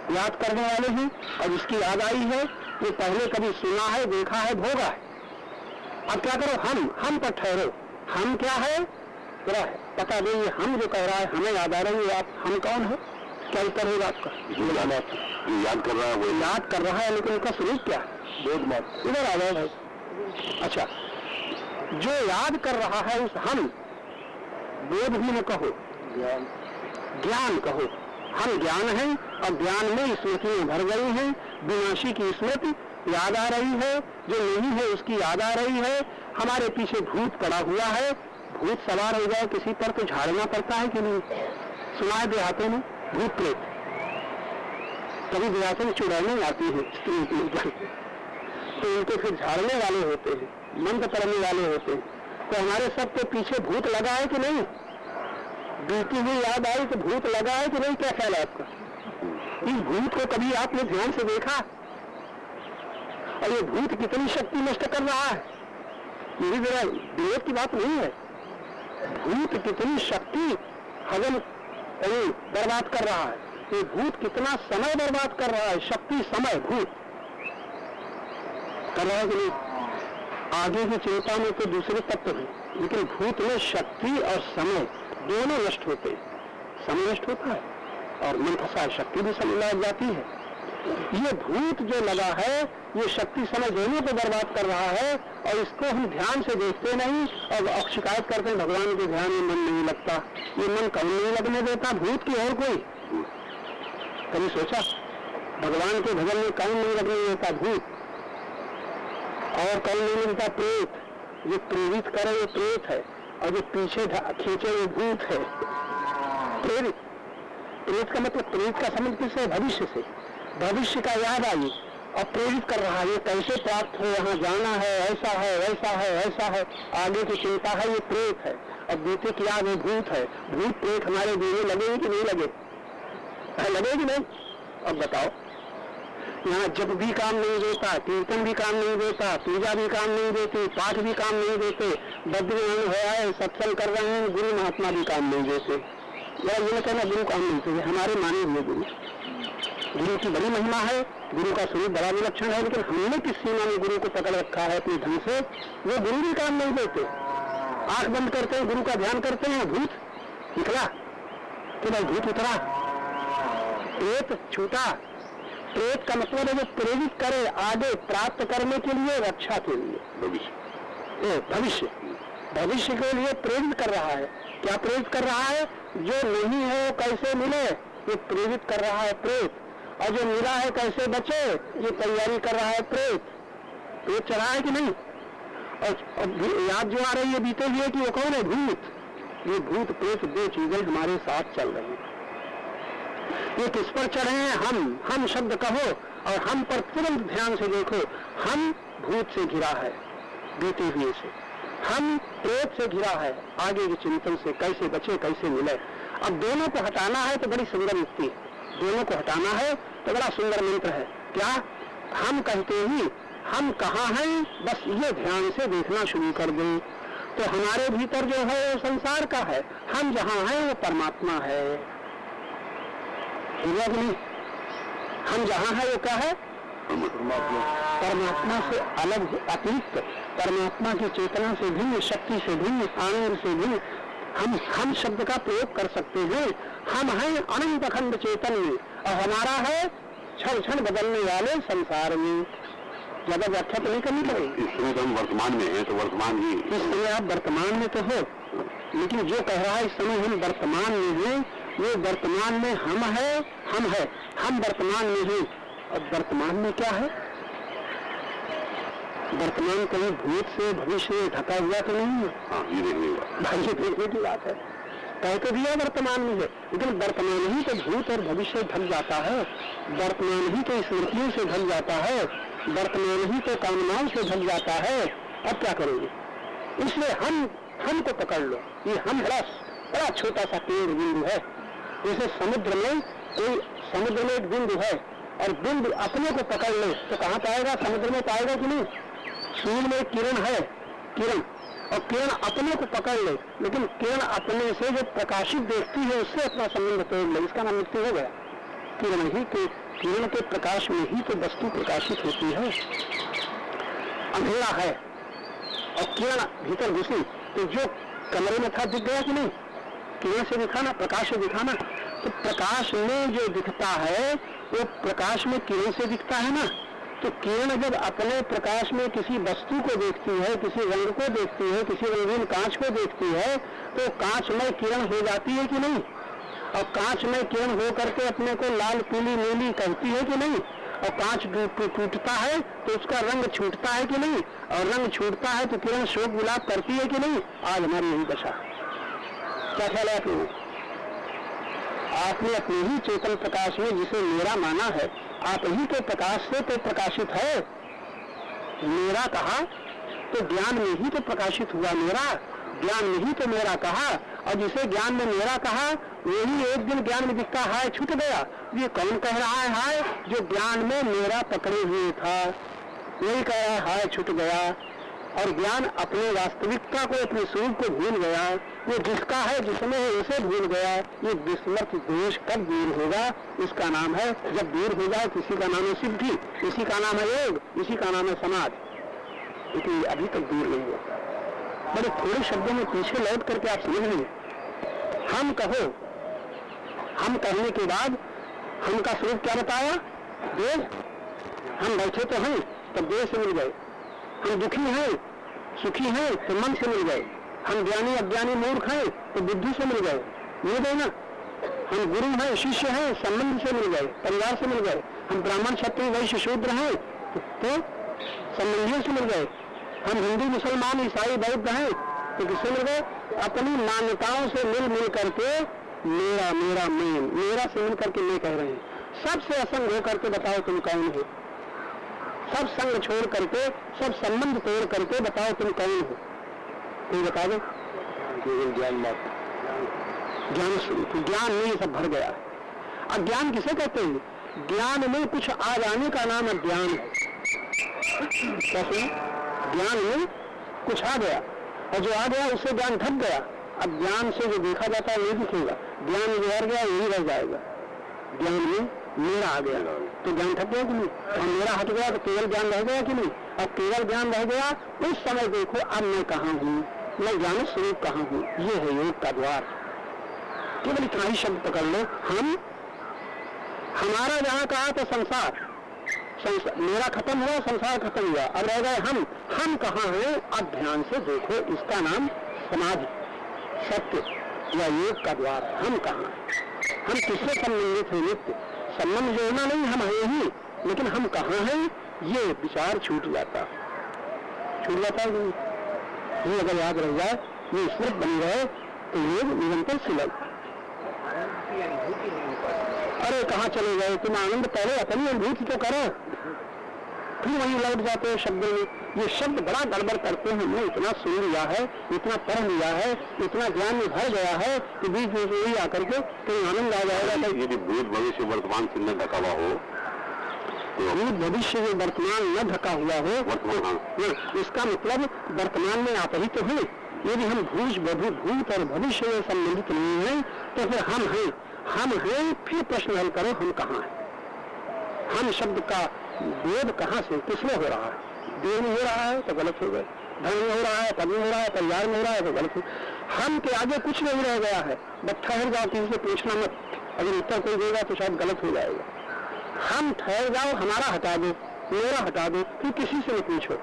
याद करने वाले हैं और इसकी याद आई है, ये पहले कभी सुना है, देखा है, भोगा है। अब क्या करो, हम पर ठहरो। हम क्या है? पूरा है पता दो, ये हम जो कह रहा है हमें याद आ रही है। आप हम कौन है? क्या उत्तर होगा आपका? याद कर रहा है, वो याद कर रहा है, लेकिन उसका स्वरूप क्या है? बोध मत। इधर आ जाओ भाई। अच्छा, जो याद कर रहा है उस हम, बोध भी न कहो, ज्ञान कहो। हम ज्ञान हैं और ज्ञान में स्मृतियां भर गई हैं। विनाशी की स्मृति याद आ रही है, जो नहीं है उसकी याद आ रही है। हमारे पीछे भूत पड़ा हुआ है, भूत सवार हो जाए किसी पर तो झाड़ना पड़ता है कि नहीं? सुनाए देहातों में भूत प्रेत, कभी देहातों में चुड़ैलें आती है स्त्री के ऊपर, तो उनको फिर झाड़ने वाले होते हैं, मंत्र पढ़ने वाले होते हैं। तो हमारे सबके पीछे भूत लगा है कि नहीं? बीती हुई याद आई तो भूत लगा है कि नहीं? क्या ख्याल है आपका? इस भूत को कभी आपने ध्यान से देखा? और ये भूत कितनी शक्ति नष्ट कर रहा है? मेरी जरा विरोध की बात नहीं है। भूत कितनी शक्ति हवन बर्बाद कर रहा है, ये भूत कितना समय बर्बाद कर रहा है। शक्ति समय भूत कर रहा है कि नहीं? आगे की चिंता में तो दूसरे तत्व है, लेकिन भूत में शक्ति और समय दोनों नष्ट होते हैं। समय नष्ट होता है और मन फंसा है, शक्ति भी समय लग जाती है। ये भूत जो लगा है, ये शक्ति समय दोनों को बर्बाद कर रहा है, और इसको हम ध्यान से देखते नहीं और शिकायत करते हैं भगवान के ध्यान में मन नहीं लगता। ये मन कहीं नहीं लगने देता भूत की और कोई? कभी सोचा? भगवान के भजन में कहीं नहीं लगने देता भूत, और कहीं नहीं लगता प्रेत। जो प्रेरित करे वो प्रेत है, और जो पीछे खींचे वो भूत है। प्रेरित, प्रेत का मतलब, प्रेत का संबंध किससे? भविष्य से। भविष्य का याद आई और प्रेरित कर रहा है, ये कैसे प्राप्त हो, यहाँ जाना है, ऐसा है, वैसा है, ऐसा है, आगे की चिंता है, ये प्रेत है। और बीते की याद वो भूत है। भूत प्रेत हमारे जीने लगेगी कि नहीं लगे? लगेगी नहीं? अब बताओ, यहाँ जप भी काम नहीं देता, कीर्तन भी काम नहीं देता, पूजा भी काम नहीं देती, पाठ भी काम नहीं देते, बद्रीमान हो आए, सत्संग कर रहे हैं, गुरु महात्मा भी काम नहीं देते। या ये कहना गुरु काम नहीं देते, हमारे माने हुए गुरु की बड़ी महिमा है, गुरु का स्वरूप बड़ा विलक्षण है, लेकिन हमने किस सीमा में गुरु को पकड़ रखा है अपने ढंग से, वो गुरु भी काम नहीं देते। आंख बंद करते हैं, गुरु का ध्यान करते हैं, भूत निकला कि भाई भूत उतरा, प्रेत छूटा। प्रेत का मतलब है वो प्रेरित करे आगे प्राप्त करने के लिए, रक्षा के लिए, भविष्य भविष्य के लिए प्रेरित कर रहा है। क्या प्रेरित कर रहा है? जो नहीं है वो कैसे मिले, ये प्रेरित कर रहा है प्रेत। और जो मिला है कैसे बचे, ये तैयारी कर रहा है प्रेत। प्रेत चढ़ा है कि नहीं? और याद जो आ रही है बीते हुए कि वो कौन है? भूत। ये भूत प्रेत दो चीजें हमारे साथ चल रही है। ये किस पर चढ़े हैं? हम शब्द कहो और हम पर तुरंत ध्यान से देखो। हम भूत से घिरा है, बीते हुए से, हम प्रेत से घिरा है, आगे के चिंतन से कैसे बचे, कैसे मिले। अब दोनों को हटाना है तो बड़ी सुंदर युक्ति है, दोनों को हटाना है तो बड़ा सुंदर मंत्र है। क्या? हम कहते ही हम कहाँ हैं, बस ये ध्यान से देखना शुरू कर दें तो हमारे भीतर जो है वो संसार का है, हम जहाँ हैं वो परमात्मा है। नहीं, हम जहाँ है वो क्या है? परमात्मा से अलग, अतिरिक्त, परमात्मा की चेतना से भिन्न, शक्ति से भिन्न, आनंद से भिन्न हम शब्द का प्रयोग कर सकते हैं। हम हैं अनंत अखंड चेतन में और हमारा है क्षण क्षण बदलने वाले संसार में। ज्यादा व्याख्या तो नहीं करनी पड़ेगी। इस समय तो हम वर्तमान में हैं, तो वर्तमान ही। इस समय आप वर्तमान में तो हो, लेकिन जो कह रहा है इस समय हम वर्तमान में हैं, ये वर्तमान में हम है, हम वर्तमान में हैं। अब वर्तमान में क्या है? वर्तमान कहीं भूत से भविष्य से ढका हुआ तो नहीं है। ये देखने भाई ये देखने की बात है। कह तो दिया वर्तमान में है, लेकिन वर्तमान ही तो भूत और भविष्य ढक जाता है, वर्तमान ही तो स्मृतियों से ढक जाता है, वर्तमान ही तो कामनाओं से ढक जाता है। अब क्या करोगे? इसलिए हमको पकड़ लो। ये हम बड़ा छोटा सा पेड़ बिंदु है। जैसे समुद्र में एक बिंदु है और बिंदु अपने को पकड़ ले तो कहाँ पाएगा? समुद्र में पाएगा कि नहीं? सूर्य में किरण है, किरण, और किरण अपने को पकड़ ले, लेकिन किरण अपने से जो प्रकाशित देखती है उससे अपना संबंध तोड़ ले, इसका नाम मृत्यु हो गया। किरण के प्रकाश में ही तो वस्तु प्रकाशित होती है। अंधेरा है और किरण भीतर घुसी तो जो कमरे में था दिख गया कि नहीं? किरण से दिखाना, प्रकाश से दिखाना। तो प्रकाश में जो दिखता है वो प्रकाश में किरण से दिखता है ना। तो किरण जब अपने प्रकाश में किसी वस्तु को देखती है, किसी रंग को देखती है, किसी रंगीन कांच को देखती है, तो कांच में किरण हो जाती है कि नहीं? और कांच में किरण हो करके अपने को लाल पीली नीली कहती है कि नहीं? और कांच टूटता है तो उसका रंग छूटता है कि नहीं? और रंग छूटता है तो किरण शोक विलाप करती है कि नहीं? आज हमारी यही दशा। क्या ख्याल है आप लोगों? आपने अपने ही चेतन प्रकाश में जिसे मेरा माना है, आप ही के प्रकाश से तो प्रकाशित है। मेरा कहा तो ज्ञान में ही तो प्रकाशित हुआ मेरा, ज्ञान में ही तो मेरा कहा। और जिसे ज्ञान में मेरा कहा वही एक दिन ज्ञान में दिखता हाय छूट गया। ये कौन कह रहा है हाय? जो ज्ञान में मेरा पकड़े हुए था वही कह रहा है हाय छूट गया। और ज्ञान अपने वास्तविकता को, अपने स्वरूप को भूल गया। वो जिसका है, जिसमें है, उसे भूल गया। ये विस्मृत दोष कब दूर होगा? इसका नाम है, जब दूर हो जाए किसी का नाम है सिद्धि, इसी का नाम है योग, इसी का नाम है समाधि। लेकिन अभी तक दूर नहीं हुआ। बड़े थोड़े शब्दों में पीछे लौट करके आप समझ लेंगे। हम कहो, हम कहने के बाद हम का स्वरूप क्या बताया? देह। हम बैठे तो हैं तब देह से मिल गए। हम दुखी हैं, सुखी हैं तो मन से मिल गए। हम ज्ञानी अज्ञानी मूर्ख हैं तो बुद्धि से मिल गए। मिल गए ना? हम गुरु हैं, शिष्य हैं, संबंध से मिल गए, परिवार से मिल गए। हम ब्राह्मण क्षत्रिय वैश्य शूद्र हैं तो संबंधियों से मिल गए। हम हिंदू मुसलमान ईसाई बौद्ध हैं तो किससे मिल गए? अपनी मान्यताओं से मिल करके मेरा मेरा मैं, मेरा से मिल करके मैं कह रहे हैं। सबसे असंग होकर के बताओ तुम कौन हो? सब संग छोड़ करके, सब संबंध तोड़ करके बताओ तुम कौन हो? कोई बता दो। केवल ज्ञान मात्र, ज्ञान स्वरूप, ज्ञान में सब भर गया। अज्ञान किसे कहते हैं? ज्ञान में कुछ आ जाने का नाम अज्ञान है। कैसे? ज्ञान में कुछ आ गया और जो आ गया उससे ज्ञान ढक गया। अब ज्ञान से जो देखा जाता है नहीं दिखेगा, ज्ञान में हट गया यही रह जाएगा। ज्ञान में मेरा आ गया तो ज्ञान ढक गया कि नहीं, और मेरा हट गया तो केवल ज्ञान रह गया कि नहीं। अब केवल ज्ञान रह गया उस समय देखो अब मैं कहाँ हूँ, मैं ज्ञान स्वरूप कहाँ हूँ। ये है योग का द्वार। केवल इतना ही शब्द पकड़ लो, हम, हमारा जहाँ कहा तो संसार, मेरा खत्म हुआ, संसार खत्म हुआ, अब रह गए हम कहाँ हैं? अब ध्यान से देखो, इसका नाम समाधि, सत्य या योग का द्वार। हम कहाँ हैं? हम किससे संबंधित हैं? नित्य संबंध जोड़ना नहीं, हम हैं ही, लेकिन हम कहाँ हैं ये विचार छूट जाता है कि नहीं? ये अगर याद रह जाए, ये स्मृत बनी रहे तो योग निरंतर सुलभ। अरे कहाँ चले गए तुम? आनंद पहले अपनी अनुभूति तो करो, फिर वहीं लौट जाते हो शब्द में। ये शब्द बड़ा गड़बड़ करते हैं। हमने इतना सुन लिया है, इतना पढ़ लिया है, इतना ज्ञान में भर गया है कि बीच में वही आकर के कहीं आनंद आ जाएगा। यदि भूत भविष्य वर्तमान से न ढका हुआ हो तो भूत भविष्य में वर्तमान न ढका हुआ हो, इसका मतलब वर्तमान में आप ही तो हैं। यदि हम भूत और भविष्य में संबंधित नहीं है तो फिर हम हैं। फिर प्रश्न हल करो, हम कहाँ हैं? हम शब्द का बोध कहाँ से, किसमें हो रहा है? देह में हो रहा है तो गलत हो गए, धन में हो रहा है, पद में हो रहा है, परिवार में हो रहा है तो गलत हो। हम के आगे कुछ नहीं रह गया है। बस ठहर जाओ, किसी से पूछना मत, अगर उत्तर कोई देगा तो शायद गलत हो जाएगा। हम ठहर जाओ, हमारा हटा दो, मेरा हटा दो, फिर किसी से नहीं पूछो।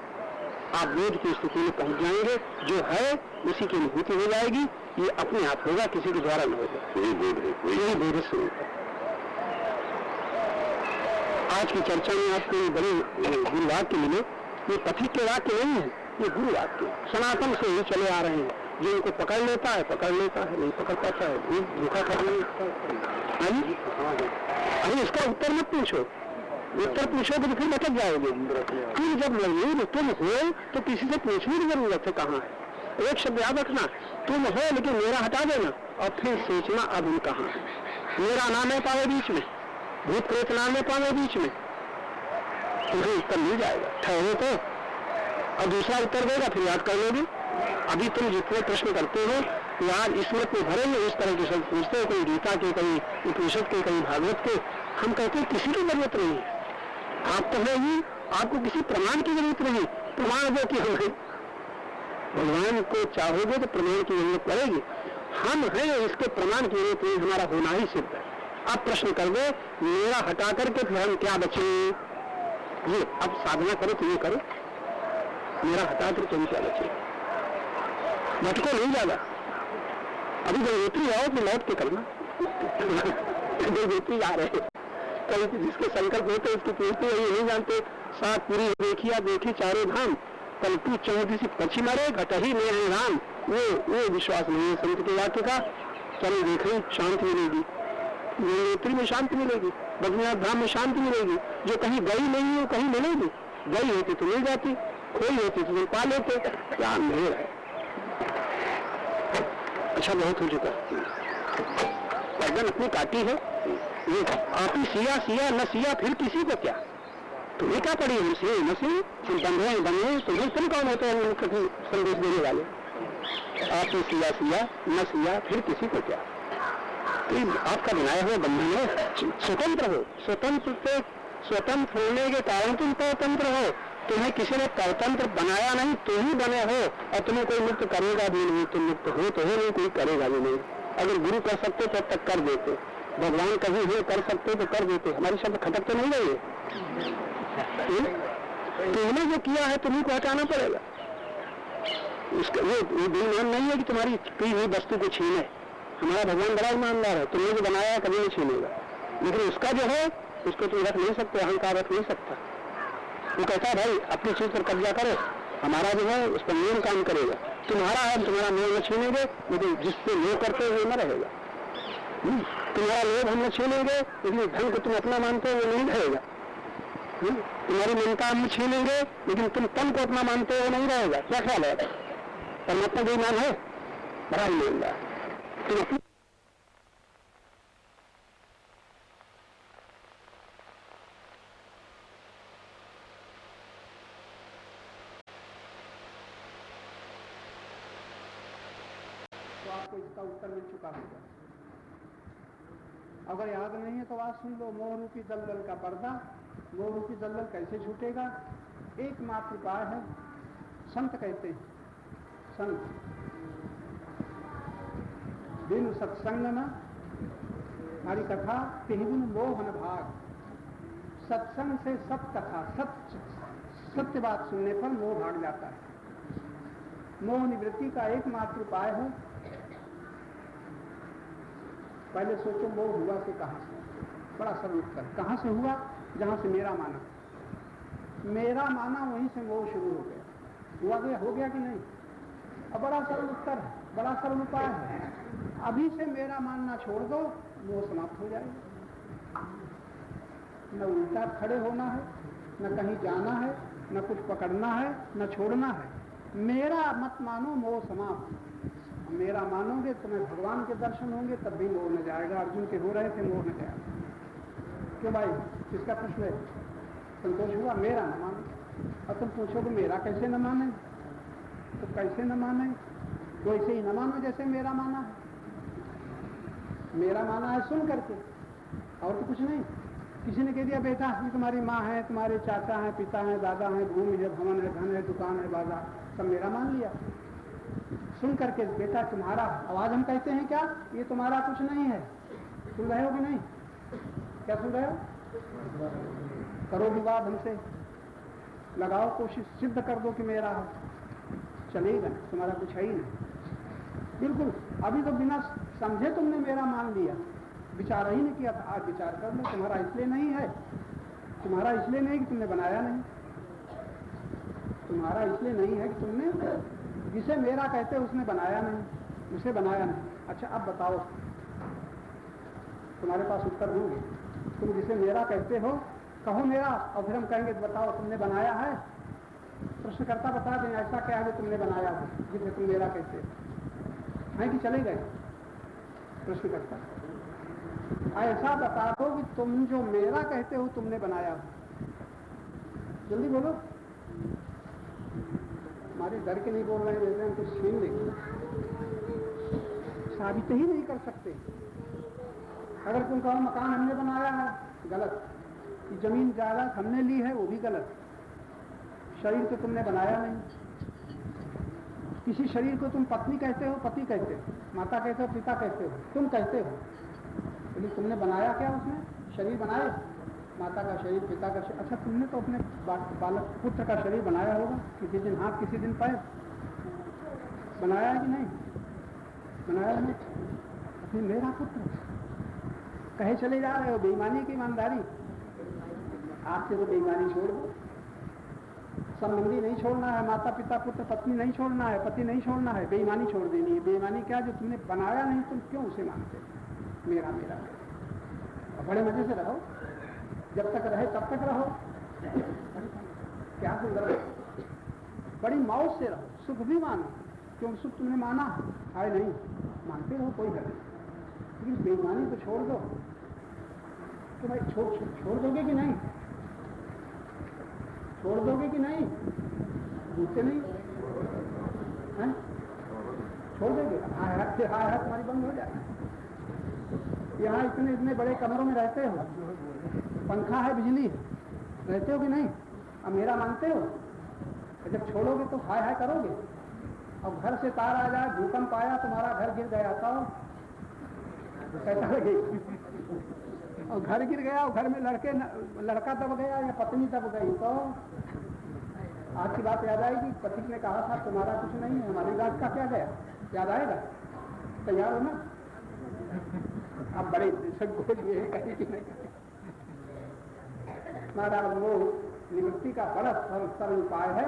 आप बोध की स्थिति में पहुंच जाएंगे, जो है उसी की अनुभूति हो जाएगी। ये अपने आप होगा, किसी के द्वारा नहीं होगा। यही बोध स्वरूप है। आज की चर्चा में आपको बड़े गुरु वाक्य मिले। ये पथिक के वाक्य नहीं है, ये गुरु वाक्य सनातन से ही चले आ रहे हैं। जो इनको पकड़ लेता है, नहीं पकड़ पाता है, धोखा कर लेता है। अरे इसका उत्तर मत पूछो, उत्तर पूछोगे तो फिर भटक जाओगे। फिर जब मजबूर तुम हो तो किसी से पूछने की जरूरत है कहाँ है। एक शब्द याद रखना, तुम हो लेकिन मेरा हटा देना और फिर सोचना अब हम कहाँ है। मेरा नाम है पावे बीच में, भूत प्रेत नाम है पावे बीच में, तुम्हें उत्तर मिल जाएगा। ठहरो तो, और दूसरा उत्तर देगा फिर याद कर लोगे। अभी तुम जितने प्रश्न करते हो याद स्मृत में भरेंगे, इस तरह के शब्द पूछते हो, कहीं गीता के, कहीं उपनिषद के, कहीं भागवत के। हम कहते हैं किसी की जरूरत नहीं है, आप तो है ही, आपको किसी प्रमाण की जरूरत नहीं। प्रमाण दो कि हम हैं। भगवान को चाहोगे तो प्रमाण की जरूरत पड़ेगी। हम हैं, इसके प्रमाण की जरूरत नहीं, हमारा होना ही सिद्ध है। अब प्रश्न कर दो, मेरा हटा करके फिर हम क्या बचेंगे? ये अब साधना करो तो ये करो, मेरा हटा कर तुम क्या बचे? भटको नहीं ज्यादा। अभी गंगोत्री आओ तो लौट के करना। गंगोत्री आ रहे कहीं जिसके संकल्प होते उसकी पूछते ये नहीं जानते। सात पूरी देखिया देखी चारों धाम, पलटू चौधी सी पछी मारे घटही में है राम। वो विश्वास नहीं है संत के वाक्य का। चलो देखें, शांति मिलेगी, गंगोत्री में शांति मिलेगी, बद्रीनाथ धाम में शांति मिलेगी। जो कहीं गई नहीं है कहीं मिलेगी, गई होती तो मिल जाती, खोई होती तो तुम पा लेते। क्या मेल है। अच्छा बहुत हो चुका, गर्दन अपनी काटी है। ये आप ही सिया न सिया फिर किसी को क्या? तुम्हें क्या पड़ी हमसे नसी, तुम बंधे तुम्हें तुम कौन होते हैं संदेश देने वाले? आप ही सिया न सिया फिर किसी को क्या? तो आपका बनाया हुआ बंधन है, स्वतंत्र हो। स्वतंत्र होने के कारण तुम परतंत्र हो। तुम्हें किसी ने परतंत्र बनाया नहीं, तुम ही बने हो। और तुम्हें कोई मुक्त करेगा भी नहीं, तुम मुक्त हो तो हो नहीं, कोई करेगा भी नहीं। अगर गुरु कर सकते तो तक कर देते, भगवान कभी हो कर सकते तो कर देते। हमारी शब्द खटक तो नहीं गई है। तुमने जो किया है तुम्ही को हटाना पड़ेगा। उसका वो बेईमान नहीं है कि तुम्हारी की हुई वस्तु को छीने। हमारा भगवान बड़ा ईमानदार है, तुमने जो बनाया है कभी नहीं छीनेगा। लेकिन उसका जो है उसको तुम रख नहीं सकते, अहंकार रख नहीं सकता। वो कहता है भाई अपनी चीज पर कब्जा करो, हमारा जो है उस पर नियम काम करेगा। तुम्हारा है, तुम्हारा नियम न छीनेंगे, लेकिन जिससे लोग करते हो वो न रहेगा। तुम्हारा लोभ हम न छीनेंगे, लेकिन धन को तुम अपना मानते हो वो नहीं रहेगा। तुम्हारी मन हम छीनेंगे, लेकिन तुम तन को अपना मानते हो नहीं रहेगा। क्या ख्याल है? परमात्मा बेईमान है? बड़ा ईमानदार। तुम अपनी तो आपको इसका उत्तर मिल चुका होगा। अगर याद नहीं है तो आज सुन लो। मोह रूपी दलदल का पर्दा, मोह रूपी दलदल कैसे छूटेगा? एकमात्र उपाय है, संत कहते हैं, संत बिनु सत्संग न हरि कथा तिहि बिनु मोहन भाग। सत्संग से सत कथा, सत्य बात सुनने पर मोह भाग जाता है। मोह निवृत्ति का एकमात्र उपाय है, पहले सोचो मोह हुआ तो कहां से? बड़ा सरल उत्तर, कहां से हुआ? जहां से मेरा माना, मेरा माना वहीं से मोह शुरू हो गया। हुआ गया, हो गया कि नहीं? अब बड़ा सरल उत्तर है, बड़ा सरल उपाय है। अभी से मेरा मानना छोड़ दो, मोह समाप्त हो जाएगा। न उल्टा खड़े होना है, न कहीं जाना है, न कुछ पकड़ना है, न छोड़ना है। मेरा मत मानो, मोह समाप्त। मेरा मानोगे तुम्हें भगवान के दर्शन होंगे, तब भी मोह न जाएगा। अर्जुन के हो रहे थे, मोह न जाएगा। क्यों भाई? किसका प्रश्न है? संतोष हुआ? मेरा न मानो। और तुम पूछोगे मेरा कैसे न माने? तो कैसे न माने? वैसे ही न मानो जैसे मेरा माना है। मेरा माना है सुन करके, और तो कुछ नहीं। किसी ने कह दिया बेटा ये तुम्हारी माँ है, तुम्हारे चाचा हैं, पिता हैं, दादा हैं, भूमि है, भवन है, धन है, दुकान है, बाजार, सब मेरा मान लिया। सुन करके बेटा तुम्हारा, आवाज हम कहते हैं क्या? ये तुम्हारा कुछ नहीं है। सुन रहे हो कि नहीं? क्या सुन रहे हो? करो विवाद हमसे, लगाओ कोशिश, सिद्ध कर दो कि मेरा है। चलेगा, तुम्हारा कुछ है ही नहीं। बिल्कुल, अभी तो बिना समझे तुमने मेरा मान लिया, विचार ही नहीं किया था। आज विचार कर लो, तुम्हारा इसलिए नहीं है, तुम्हारा इसलिए नहीं कि तुमने बनाया नहीं, तुम्हारा इसलिए नहीं है कि तुमने जिसे मेरा कहते उसने बनाया नहीं, उसे बनाया नहीं। अच्छा अब बताओ, तुम्हारे पास उत्तर होंगे। तुम जिसे मेरा कहते हो कहो मेरा, और फिर हम कहेंगे बताओ तुमने बनाया है? प्रश्नकर्ता बता दें ऐसा क्या है जो तुमने बनाया हो जिसे तुम मेरा कहते हो? है कि चले गए? प्रश्नकर्ता ऐसा बता दो कि तुम जो मेरा कहते हो तुमने बनाया हो। जल्दी बोलो। हमारे डर के नहीं बोल रहे हैं, हम कुछ छीन लेंगे, साबित ही नहीं कर सकते। अगर तुम कहो मकान हमने बनाया है, गलत। जमीन जायदाद हमने ली है, वो भी गलत। शरीर को तुमने बनाया नहीं। किसी शरीर को तुम पत्नी कहते हो, पति कहते हो, माता कहते हो, पिता कहते हो, तुम कहते हो, लेकिन तुमने बनाया क्या? उसने शरीर बनाए, माता का शरीर, पिता का शरीर। अच्छा तुमने तो अपने बालक पुत्र का शरीर बनाया होगा, किसी दिन हाथ, किसी दिन पैर। बनाया है कि नहीं? बनाया नहीं। अपनी मेरा पुत्र कहे चले जा रहे हो, बेईमानी की ईमानदारी। आपसे तो बेईमानी छोड़ दो, संबंधी नहीं छोड़ना है, माता पिता पुत्र पत्नी नहीं छोड़ना है, पति नहीं छोड़ना है, बेईमानी छोड़ देनी है। बेईमानी क्या? जो तुमने बनाया नहीं, तुम क्यों उसे मानते? मेरा मेरा मेरा। बड़े मजे से रहो, जब तक रहे तब तक रहो। क्या सुंदर है, बड़ी मौज से रहो, सुख भी मानो। क्यों सुख तुमने माना है नहीं, मानते रहो, कोई गलत नहीं, लेकिन बेईमानी तो छोड़ दो। तो भाई छोड़ दोगे कि नहीं? छोड़ दोगे कि नहीं? झूठे नहीं हैं? छोड़ देंगे? हाय हाय तुम्हारी बंद हो जाए। यहाँ इतने बड़े कमरों में रहते हो, पंखा है, बिजली है, रहते हो कि नहीं? अब मेरा मानते हो? जब छोड़ोगे तो हाय हाय करोगे। अब घर से तार आ जाए, भूकंप आया, तुम्हारा घर गिर गया तो कैसा लगेगा? और घर गिर गया और घर में लड़का दब गया या पत्नी दब गई तो आज की बात याद आएगी। पति ने कहा था तुम्हारा कुछ नहीं है, हमारी बात का क्या गया? याद आएगा? तैयार हो ना? अब बड़े संकोच में है, कहीं कि नहीं कहीं। महाराज वो निवृत्ति का बड़ा सरल उपाय है।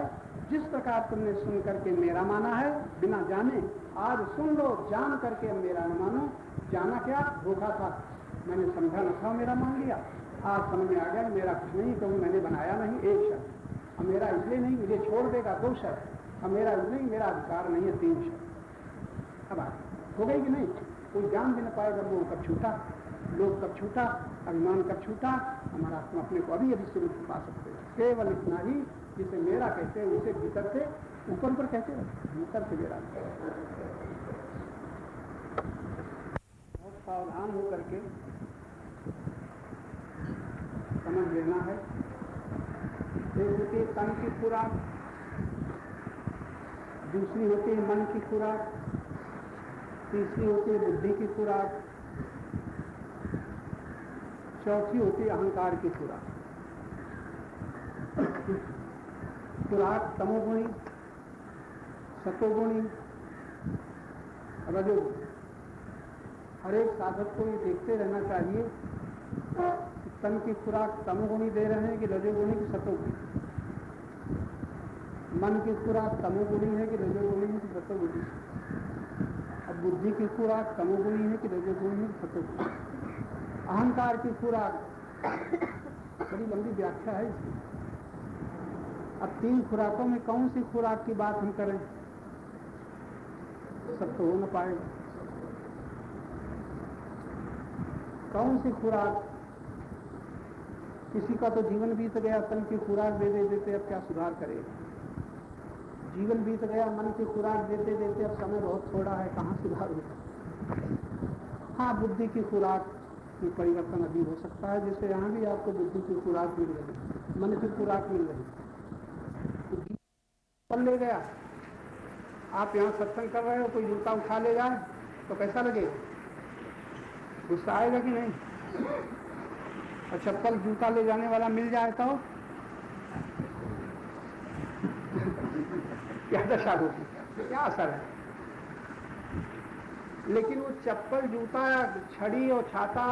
जिस प्रकार तुमने सुन करके मेरा माना है बिना जाने, आज सुन लो, जान करके मेरा न मानो। जाना क्या? धोखा था, मैंने समझा न था, मेरा मान लिया। आज समझ में आ गया मेरा कुछ नहीं, क्योंकि मैंने बनाया नहीं एक शब्द। अब मेरा इसलिए नहीं, मुझे छोड़ देगा 2 शब्द। अब मेरा इसलिए मेरा अधिकार नहीं है 3 शब्द। अब हो गई कि नहीं? कोई जान भी न पाएगा वो कब छूटा, लोग कब छूटा, अभिमान कब छूटा, हमारा तुम अपने को अभी अभी शुरू पा सकते हो। केवल इतना ही, जिसे मेरा कहते हैं उसे भीतर से ऊपर ऊपर कहते हैं, भीतर से मेरा। बहुत सावधान होकर के समझ लेना है। एक होती है तन की खुराक, दूसरी होती है मन की खुराक, तीसरी होती है बुद्धि की खुराक, चौथी होती है अहंकार की खुराक। खुराक तमोगुणी, सतोगुणी, रजोगुणी। हर एक साधक को ये देखते रहना चाहिए कि तन की खुराक तमोगुणी दे रहे हैं कि रजोगुणी की सतोगुणी, मन की खुराक तमोगुणी है कि रजोगुणी है कि सतोगुणी, अब बुद्धि की खुराक तमोगुणी है कि रजोगुणी है कि सतोगुणी, अहंकार की खुराक बड़ी लंबी व्याख्या है इसकी। अब 3 खुराकों में कौन सी खुराक की बात हम करें? सब तो हो न पाएगा। कौन सी खुराक? किसी का तो जीवन बीत गया, तन की खुराक दे देते अब क्या सुधार करेगा। जीवन बीत गया, मन की खुराक देते देते अब समय बहुत थोड़ा है, कहाँ सुधार होगा। हाँ, बुद्धि की खुराक में परिवर्तन अभी हो सकता है, जैसे यहाँ भी आपको बुद्धि की खुराक मिल रही, मन की खुराक मिल रही। पल ले गया, आप यहाँ सत्संग कर रहे हो, कोई जूता उठा ले जाए तो कैसा लगेगा? गुस्सा आएगा कि नहीं? और चप्पल जूता ले जाने वाला मिल जाए तो क्या दशा होगी, क्या असर है? लेकिन वो चप्पल, जूता, छड़ी और छाता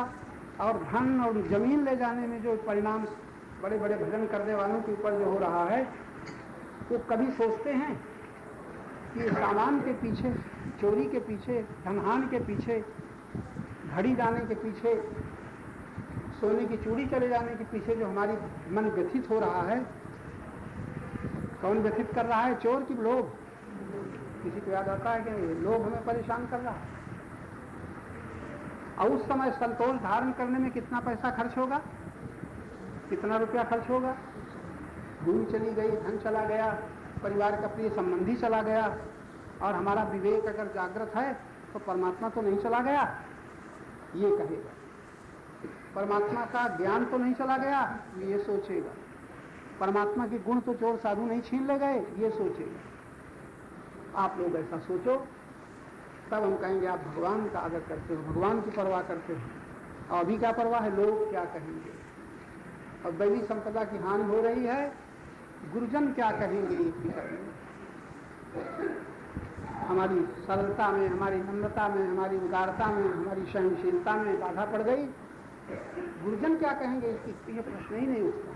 और धन और जमीन ले जाने में जो परिणाम बड़े बड़े भजन करने वालों के ऊपर जो हो रहा है, वो कभी सोचते हैं कि सामान के पीछे, चोरी के पीछे, धनहान के पीछे, घड़ी जाने के पीछे, सोने की चूड़ी चले जाने के पीछे जो हमारी मन व्यथित हो रहा है, कौन व्यथित कर रहा है? चोर की लोभ? किसी को याद आता है कि लोभ हमें परेशान कर रहा है? और उस समय संतोष धारण करने में कितना पैसा खर्च होगा, कितना रुपया खर्च होगा? भूमि चली गई, धन चला गया, परिवार का प्रिय संबंधी चला गया, और हमारा विवेक अगर जागृत है तो परमात्मा तो नहीं चला गया, ये कहेगा। परमात्मा का ज्ञान तो नहीं चला गया, ये सोचेगा। परमात्मा के गुण तो चोर साधु नहीं छीन ले गए, ये सोचेगा। आप लोग ऐसा सोचो, तब हम कहेंगे आप भगवान का आदर करते हो, भगवान की परवाह करते हो। और अभी क्या परवाह है? लोग क्या कहेंगे, और दैवी संपदा की हानि हो रही है, गुरुजन क्या कहेंगे, ये फिक्र नहीं। हमारी सरलता में, हमारी नम्रता में, हमारी उदारता में, हमारी सहनशीलता में बाधा पड़ गई। गुरुजन क्या कहेंगे, इसकी ये प्रश्न ही नहीं उठता।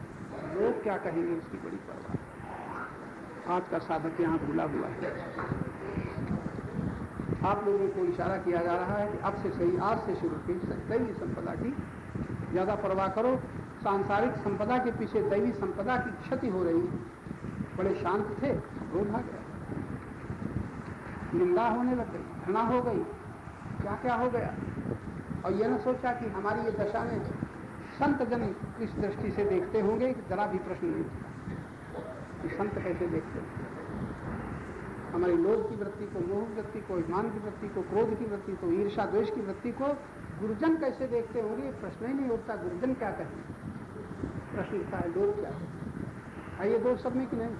लोग क्या कहेंगे, इसकी बड़ी परवाह। आज का साधक यहाँ भूला हुआ है। आप लोगों को इशारा किया जा रहा है कि अब से सही, आज से शुरू की दैवी संपदा की ज्यादा परवाह करो। सांसारिक संपदा के पीछे दैवी संपदा की क्षति हो रही है। बड़े शांत थे, क्रोध आ गया, निंदा होने लग गई, घृणा हो गई, क्या क्या हो गया। और यह न सोचा कि हमारी ये दशा में संत जन किस दृष्टि से देखते होंगे, जरा भी प्रश्न नहीं उठा कि संत कैसे देखते हैं। हमारी लोभ की वृत्ति को, मोह वृत्ति को, अभिमान की वृत्ति को, क्रोध की वृत्ति को, ईर्ष्या द्वेष की वृत्ति को गुरुजन कैसे देखते होंगे, प्रश्न ही नहीं उठता। गुरुजन क्या कहेंगे, प्रश्न उठता है लोग क्या कहेंगे। आइए दोस्त सब में कि नहीं,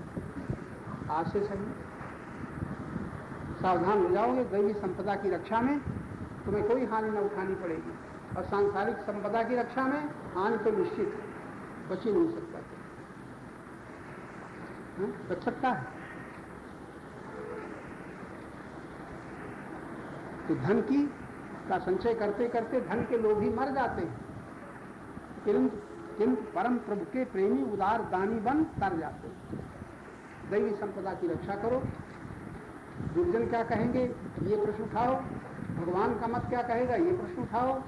आज से सही सावधान हो जाओगे। दैवी संपदा की रक्षा में तुम्हें कोई हानि न उठानी पड़ेगी, और सांसारिक संपदा की रक्षा में हानि तो निश्चित है, बच ही नहीं सकता। बच सकता है तो धन की का संचय करते करते धन के लोभी मर जाते हैं, किंतु परम प्रभु के प्रेमी उदार दानी बन तर जाते हैं। दैवी संपदा की रक्षा करो। गुरुजन क्या कहेंगे, ये प्रश्न उठाओ। भगवान का मत क्या कहेगा, ये प्रश्न उठाओ।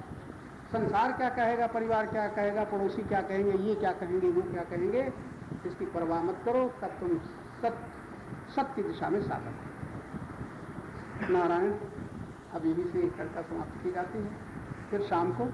संसार क्या कहेगा, परिवार क्या कहेगा, पड़ोसी क्या कहेंगे, ये क्या कहेंगे, वो क्या कहेंगे, इसकी परवाह मत करो, तब तुम सत्य दिशा में साधक हो। नारायण। अब यही से एक कविता समाप्त की जाती है, फिर शाम को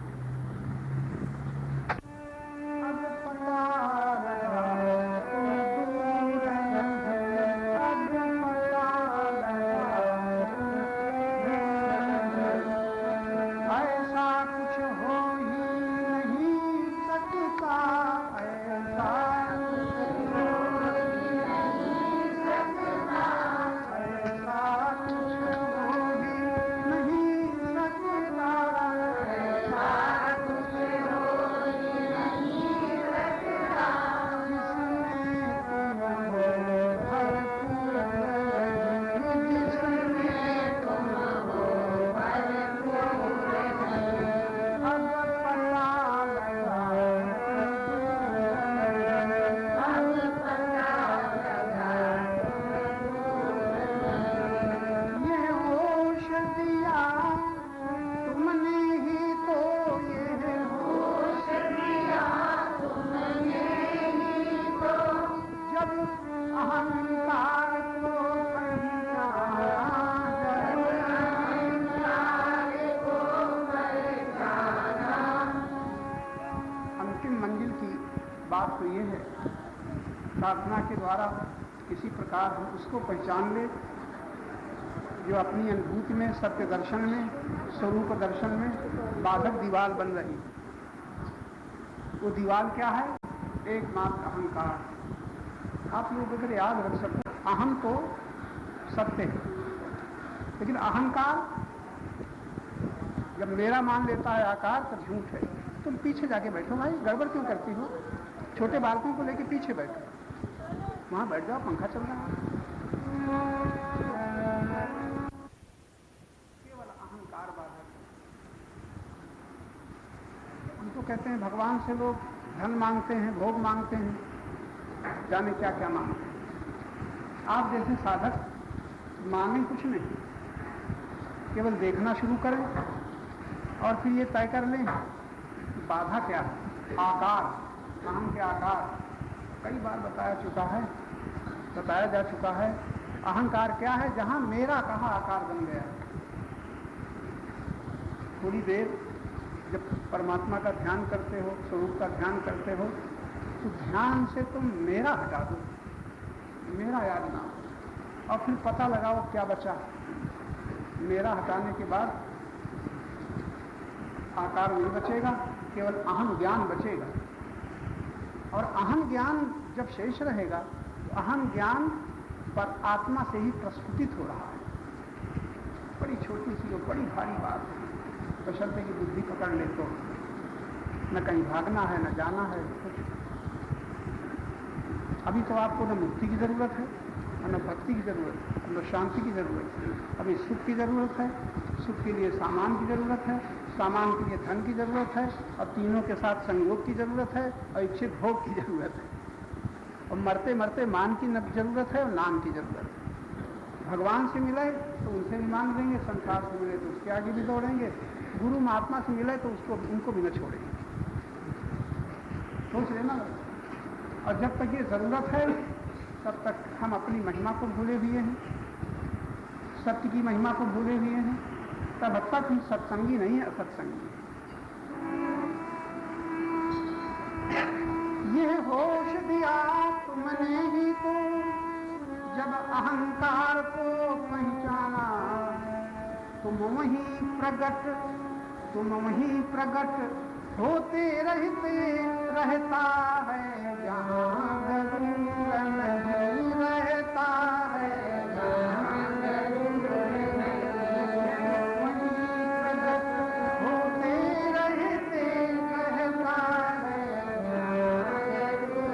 बात तो ये है, प्रार्थना के द्वारा किसी प्रकार हम उसको पहचान ले जो अपनी अनुभूति में, सत्य दर्शन में, स्वरूप दर्शन में बाधक दीवार बन रही। वो दीवार क्या है? एकमात्र अहंकार। आप लोग अगर याद रख सको, अहम तो सत्य है, लेकिन अहंकार जब मेरा मान लेता है आकार तो झूठ है। तुम पीछे जाके बैठो भाई, गड़बड़ क्यों करती हो? छोटे बालकों को लेके पीछे बैठो, वहां बैठ जाओ, पंखा चल रहा है। केवल अहंकार बाधक। हम तो कहते हैं भगवान से लोग धन मांगते हैं, भोग मांगते हैं, जाने क्या क्या मांगते हैं। आप जैसे साधक मांगे कुछ नहीं, केवल देखना शुरू करें और फिर ये तय कर लें बाधा क्या है। आकार, अहम के आकार कई बार बताया जा चुका है। अहंकार क्या है? जहां मेरा कहा आकार बन गया। थोड़ी देर जब परमात्मा का ध्यान करते हो, स्वरूप का ध्यान करते हो, तो ध्यान से तुम मेरा हटा दो, मेरा याद ना हो, और फिर पता लगाओ क्या बचा। मेरा हटाने के बाद आकार नहीं बचेगा, केवल अहम ज्ञान बचेगा। और अहम ज्ञान जब शेष रहेगा तो अहम ज्ञान पर आत्मा से ही प्रस्फुटित हो रहा है। बड़ी छोटी सी और बड़ी भारी बात है, बशर्ते की बुद्धि पकड़ ले तो। न कहीं भागना है, न जाना है कुछ। अभी तो आपको न मुक्ति की जरूरत है, न भक्ति की जरूरत है, न शांति की जरूरत है। अभी सुख की जरूरत है, सुख के लिए सामान की जरूरत है, सामान के लिए धन की जरूरत है, और तीनों के साथ संयोग की जरूरत है, और इच्छित भोग की जरूरत है, और मरते मरते मान की जरूरत है और नाम की जरूरत है। भगवान से मिले तो उनसे भी मांग लेंगे, संसार से मिले तो उसके आगे भी दौड़ेंगे, गुरु महात्मा से मिले तो उनको भी न छोड़ेंगे। सोच लेना। और जब तक ये जरूरत है तब तक हम अपनी महिमा को भूले हुए हैं, सत्य की महिमा को भूले हुए हैं। तब तक हम सत्संगी नहीं है, असत्संगी। ये होश दिया तुमने ही तो, जब अहंकार को पहचाना, तुम वहीं प्रगट होते रहता है, जहाँ गरूर नहीं रहता है, जहाँ गरूर वहीं प्रगट होते रहता है, जहाँ गरूर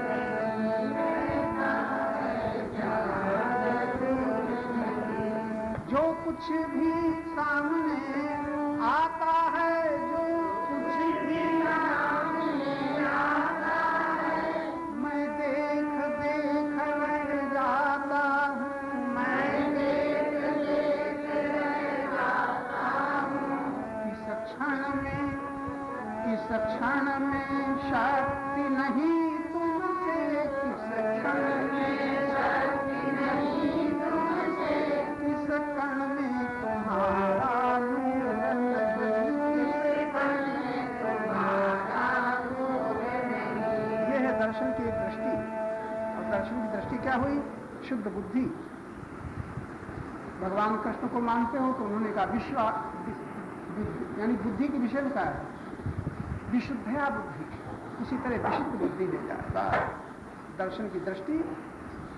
नहीं रहता है, जहाँ गरूर। जो कुछ भी सामने आता है, जो कुछ भी सामने आता है, मैं देख रह जाता हूँ, मैं देख रह जाता हूँ। इस क्षण में क्षण में शक्ति नहीं तुमसे, किस क्षण में शक्ति नहीं तुमसे, किस कण में तुम्हारा नूर नहीं, किस कण में तुम्हारा नूर नहीं। यह है दर्शन की एक दृष्टि। और दर्शन की दृष्टि क्या हुई? शुद्ध बुद्धि। भगवान कृष्ण को मानते हो तो उन्होंने कहा विश्व यानी बुद्धि की विषयता है, विशुद्धया बुद्धि। इसी तरह विशुद्ध बुद्धि ले जाए। दर्शन की दृष्टि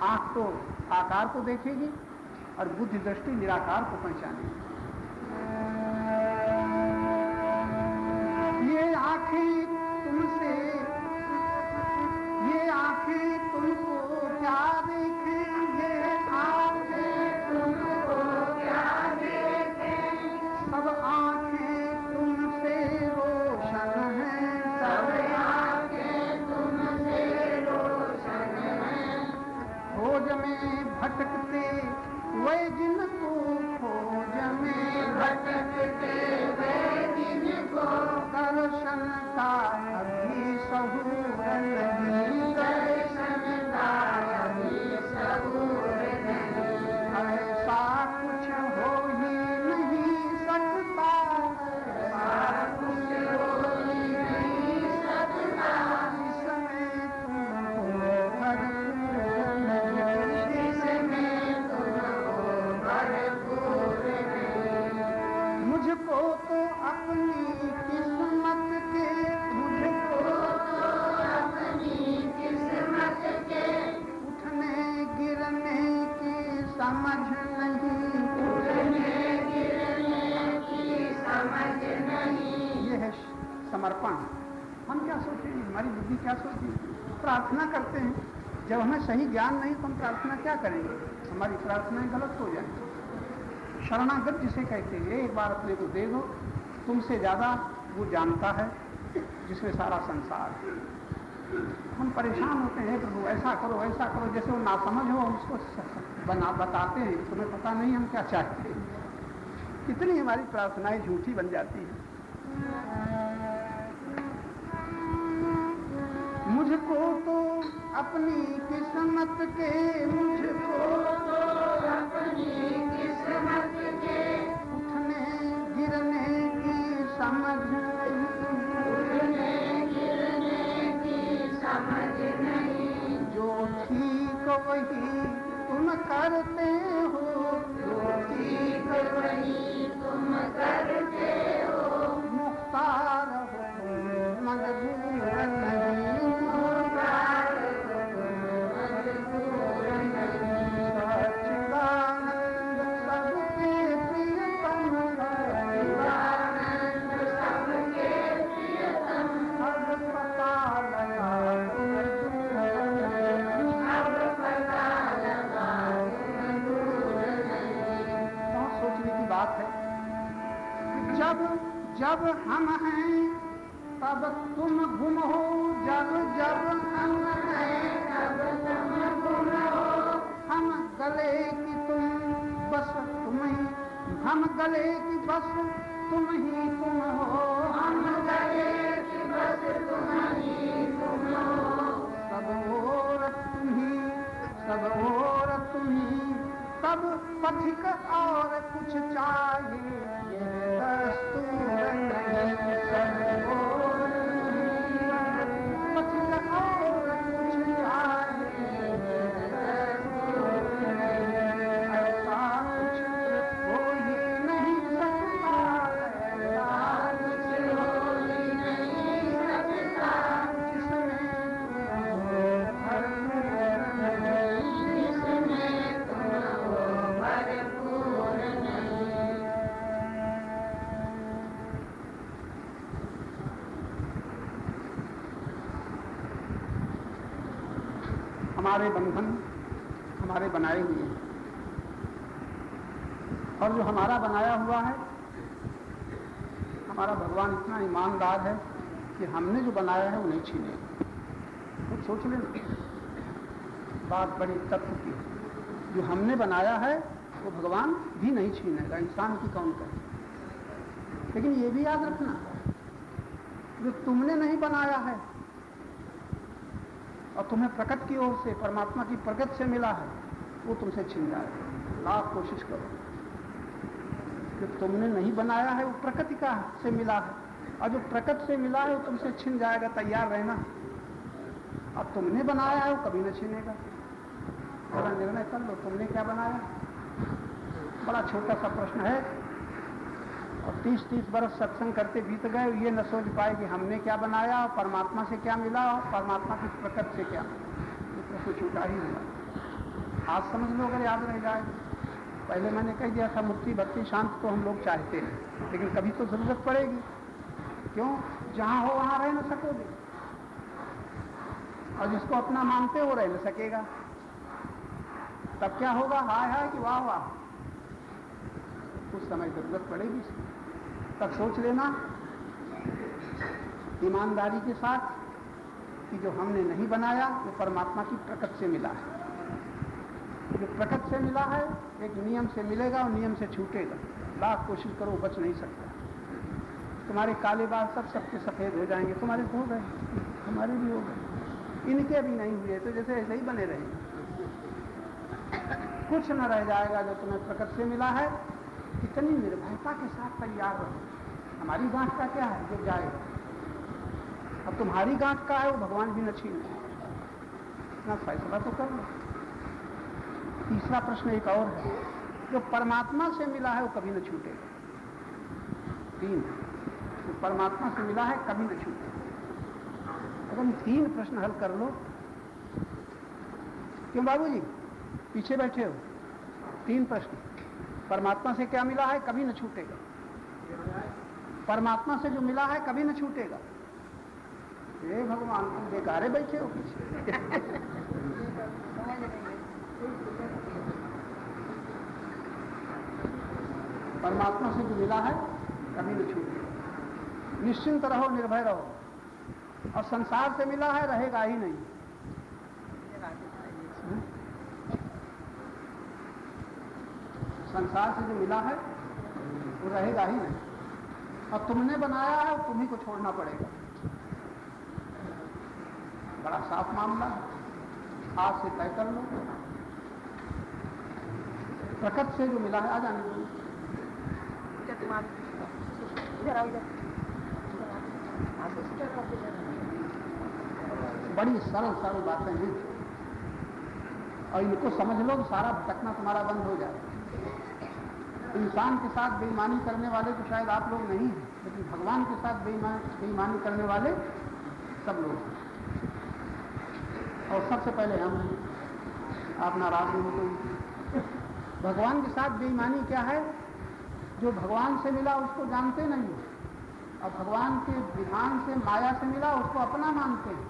आंख तो आकार को देखेगी और बुद्धि दृष्टि निराकार को पहचानेगी। ये आंखें तुमसे, ये आंखें तुमको क्या देखें, ये आंखें तुमको क्या देखें, सब आंखें तुमसे रोशन हैं, सब आंखें तुमसे रोशन हैं। खोज में भटकते वे जिनको, खोज में भटकते वे जिनको, दर्शन का अभी सहूर नहीं, दर्शन का अभी सहूर नहीं। ऐसा कुछ हो ही नहीं सकता, ऐसा कुछ हो ही नहीं सकता, जिसमें तुमको भरपूर नहीं, जिसमें तुमको भरपूर नहीं। मुझको तो अपनी किस्मत के, मुझको तो अपनी किस्मत के, उठने गिरने की समझ नहीं, उठने गिरने की समझ नहीं। यह है समर्पण। हम क्या सोचेंगे, हमारी बुद्धि क्या सोचेगी? प्रार्थना करते हैं, जब हमें सही ज्ञान नहीं तो हम प्रार्थना क्या करेंगे? हमारी प्रार्थनाएं गलत हो जाएंगी। शरणागत जिसे कहते हैं, एक बार अपने को दे दो, तुमसे ज्यादा वो जानता है जिसमें सारा संसार है। हम परेशान होते हैं, प्रभु ऐसा करो ऐसा करो, जैसे वो नासमझ हो हम उसको बताते हैं, तुम्हें पता नहीं हम क्या चाहते हैं। कितनी हमारी प्रार्थनाएं झूठी बन जाती हैं। मुझको तो अपनी किस्मत के, मुझको तो अपनी किस्मत के, उठने गिरने की समझ नहीं, उठने गिरने की समझ नहीं। जो ठीक वही तुम करते हो, जो ठीक वही तुम करते हो, मुख्तार हो तुम मजबूर नहीं, मुख्तार हो तुम मजबूर नहीं। सच्चिदानंद सबके प्रियतम, सच्चिदानंद सबके प्रियतम, अब पता लगा अब पता लगा दूर नहीं। बहुत सोचने की बात है। जब जब हम हैं तब तुम गुम हो, जब जब हम हैं तब तुम गुम हो। हम गले की तुम बस तुम ही, हम गले की बस तुम ही तुम हो, हम गले की बस तुम ही तुम हो। सब और तुम ही, सब और तुम ही, तब पथिक और कुछ चाहिए ये दस्तूर नहीं। सब और पथिक और कुछ चाहिए ये दस्तूर नहीं। ऐसा कुछ हो ही नहीं सकता, ऐसा कुछ हो ही नहीं सकता, जिसमें तुमको भरपूर नहीं, जिसमें तुमको भरपूर नहीं। हमारे बंधन हमारे बनाए हुए हैं, और जो हमारा बनाया हुआ है, हमारा भगवान इतना ईमानदार है कि हमने जो बनाया है वो नहीं छीनेगा। तो सोच लेना, बात बड़ी तथ्य की है। जो हमने बनाया है वो भगवान भी नहीं छीनेगा, इंसान की कौन करे। लेकिन ये भी याद रखना, जो तुमने नहीं बनाया है और तुम्हें प्रकट की ओर से, परमात्मा की प्रकट से मिला है, वो तुमसे छिन जाएगा। लाख कोशिश करो। जो तुमने नहीं बनाया है वो प्रकृति का से मिला है, और जो प्रकट से मिला है वो तुमसे छिन जाएगा। तैयार रहना। अब तुमने बनाया है वो कभी न छिनेगा। थोड़ा निर्णय कर लो, तुमने क्या बनाया। बड़ा छोटा सा प्रश्न है, और 30-30 बरस सत्संग करते बीत गए, ये न सोच पाए कि हमने क्या बनाया और परमात्मा से क्या मिला और परमात्मा की प्रकट से क्या मिला। ये प्रश्न छूटा ही हुआ। आज समझ लो, अगर याद रह जाए। पहले मैंने कह दिया था, मुक्ति भक्ति शांत तो हम लोग चाहते हैं, लेकिन कभी तो जरूरत पड़ेगी। क्यों? जहां हो वहां रह न सकोगे, और जिसको अपना मानते हो रह न सकेगा। तब क्या होगा? हाय हाय कि वाह वाह। उस समय जरूरत पड़ेगी। तब सोच लेना ईमानदारी के साथ कि जो हमने नहीं बनाया वो परमात्मा की प्रकट से मिला है। जो प्रकट से मिला है एक नियम से मिलेगा और नियम से छूटेगा। लाख कोशिश करो, बच नहीं सकता। तुम्हारे काले बाल सब सबके सफेद हो जाएंगे। तुम्हारे हो गए, हमारे भी हो गए, इनके भी नहीं हुए तो जैसे ऐसे ही बने रहेंगे। कुछ न रह जाएगा जो तुम्हें प्रकट से मिला है। कितनी निर्भयता के साथ तैयार रहो। हमारी गांठ का क्या है जो जाएगा, अब तुम्हारी गांठ का है वो भगवान भी न छीने। इतना फैसला तो कर लो। तीसरा प्रश्न एक और है, जो परमात्मा से मिला है वो कभी न छूटेगा। 3, जो परमात्मा से मिला है कभी न छूटेगा। अगर 3 प्रश्न हल कर लो। क्यों बाबूजी पीछे बैठे हो? 3 प्रश्न। परमात्मा से क्या मिला है कभी न छूटेगा। परमात्मा से जो मिला है कभी न छूटेगा। हे भगवान, तुम बेकारे बैठे हो पीछे। परमात्मा से जो मिला है कभी न छूटेगा। निश्चिंत रहो, निर्भय रहो। और संसार से मिला है रहेगा ही नहीं। संसार से जो मिला है वो रहेगा ही नहीं, और तुमने बनाया है तुम्ही को छोड़ना पड़ेगा। बड़ा साफ मामला है, आज से तय कर लो। प्रकट से जो मिला है, आ जाने दो। बड़ी सरल सरल बातें हैं, और इनको समझ लो तो सारा भटकना तुम्हारा बंद हो जाए। इंसान के साथ बेईमानी करने वाले तो शायद आप लोग नहीं हैं, लेकिन भगवान के साथ बेईमानी करने वाले सब लोग हैं। और सबसे पहले हम हैं। आप नाराज नहीं हो तो। भगवान के साथ बेईमानी क्या है? जो भगवान से मिला उसको जानते नहीं, और भगवान के विधान से माया से मिला उसको अपना मानते हैं,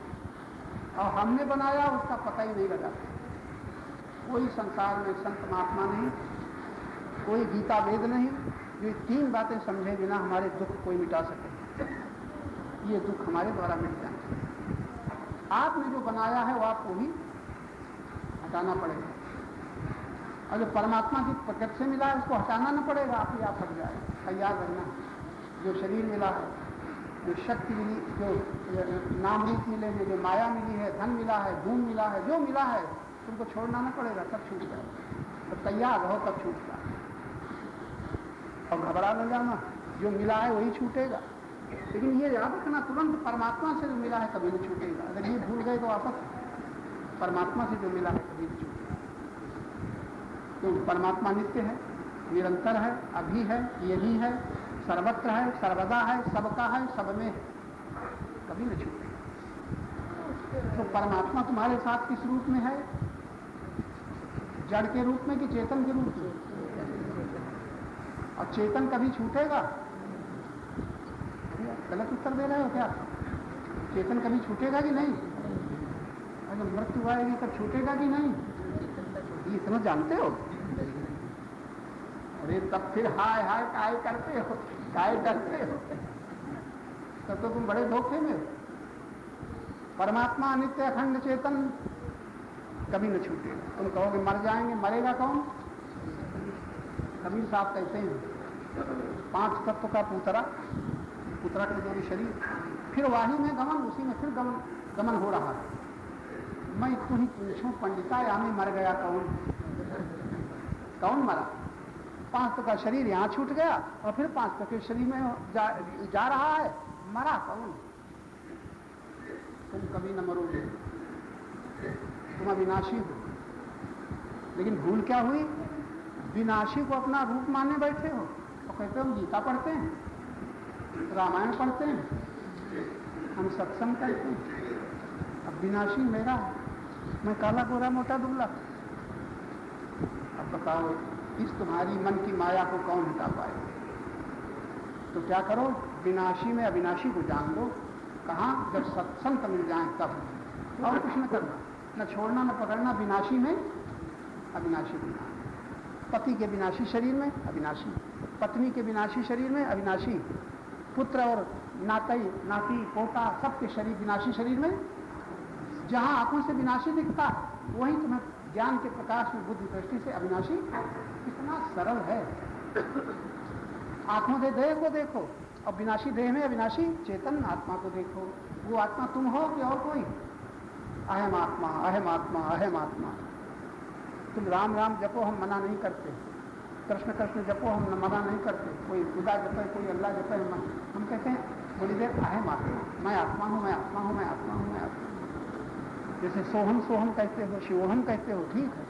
और हमने बनाया उसका पता ही नहीं लगा। कोई संसार में संत महात्मा नहीं, कोई गीता वेद नहीं, ये 3 बातें समझे बिना हमारे दुख कोई मिटा सके। ये दुख हमारे द्वारा मिट जाए। आपने जो बनाया है वो आपको ही हटाना पड़ेगा, और जो परमात्मा की प्रकट से मिला है उसको हटाना न पड़ेगा, आप ही आप हट जाए। तैयार रहना। जो शरीर मिला है, जो शक्ति मिली, जो नाम रूप मिले हैं, जो माया मिली है, धन मिला है, धूम मिला है, जो मिला है तुमको छोड़ना न पड़ेगा, सब छूट जाए। तो तैयार रहो, तब छूट जाए। और घबरा न जाना, जो मिला है वही छूटेगा। लेकिन ये याद रखना, तुरंत परमात्मा से जो मिला है कभी नहीं छूटेगा। अगर ये भूल गए तो वापस परमात्मा से जो मिला है कभी नहीं छूटेगा। क्योंकि परमात्मा नित्य है, निरंतर है, अभी है, यही है, सर्वत्र है, सर्वदा है, सबका है, सब में है, कभी न छूटेगा। तो परमात्मा तुम्हारे साथ किस रूप में है? जड़ के रूप में कि चेतन के रूप में? और चेतन कभी छूटेगा? गलत उत्तर दे रहे हो क्या? चेतन कभी छूटेगा कि नहीं? अगर मृत्यु आएगी तब छूटेगा कि नहीं? ये इतना जानते हो? अरे तब फिर हाय हाय काय करते हो, काय करते हो? तब तो तुम बड़े धोखे में हो। परमात्मा नित्य अखंड चेतन कभी न छूटेगा। तुम कहोगे मर जाएंगे, मरेगा कौन? कबीर साहब कहते हैं 5 तत्व का पुतरा के जो भी शरीर, फिर वाही में गमन, उसी में फिर गमन हो रहा है। मैं तू ही पूछूं पंडिता, या में मर गया कौन? कौन मरा? 5 का शरीर यहाँ छूट गया और फिर 5 के शरीर में जा रहा है, मरा कौन? तुम कभी न मरोगे, तुम अविनाशी हो। लेकिन भूल क्या हुई? विनाशी को अपना रूप मानने बैठे हो और कहते हो हम गीता पढ़ते हैं, रामायण पढ़ते हैं, हम सत्संग करते हैं। अब विनाशी मेरा है, मैं काला गोरा मोटा दुबला। अब बताओ इस तुम्हारी मन की माया को कौन हटा पाए? तो क्या करो, विनाशी में अविनाशी को जान लो। कहाँ? जब सत्संग मिल जाए तब। और कुछ न करना, न छोड़ना न पकड़ना, विनाशी में अविनाशी बनना। पति के विनाशी शरीर में अविनाशी, पत्नी के विनाशी शरीर में अविनाशी, पुत्र और नाती पोता सबके शरीर विनाशी शरीर में। जहां आंखों से विनाशी दिखता है वहीं तुम्हें ज्ञान के प्रकाश में बुद्धि दृष्टि से अविनाशी। कितना सरल है। आंखों से देह को देखो और विनाशी देह में अविनाशी चेतन आत्मा को देखो। वो आत्मा तुम हो कि और कोई? अहम आत्मा, अहम आत्मा, अहम आत्मा। तुम राम राम जपो, हम मना नहीं करते। कृष्ण कृष्ण जपो, हम मना नहीं करते। कोई खुदा जपे, कोई अल्लाह जपे, हम कहते हैं थोड़ी देर अहम आत्मा, मैं आत्मा हूँ, मैं आत्मा हूँ, मैं आत्मा हूँ, मैं आत्मा हूँ। जैसे सोहम सोहम कहते हो, शिवोहम कहते हो, ठीक है,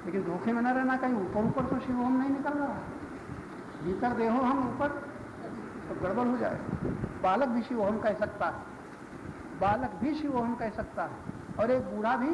लेकिन धोखे में न रहना। कहीं ऊपर ऊपर तो शिवोहम नहीं निकल रहा है, भीतर देहो हम ऊपर, तो गड़बड़ हो जाए। बालक भी शिवोहम कह सकता है, बालक भी शिवोहम कह सकता है, और एक बूढ़ा भी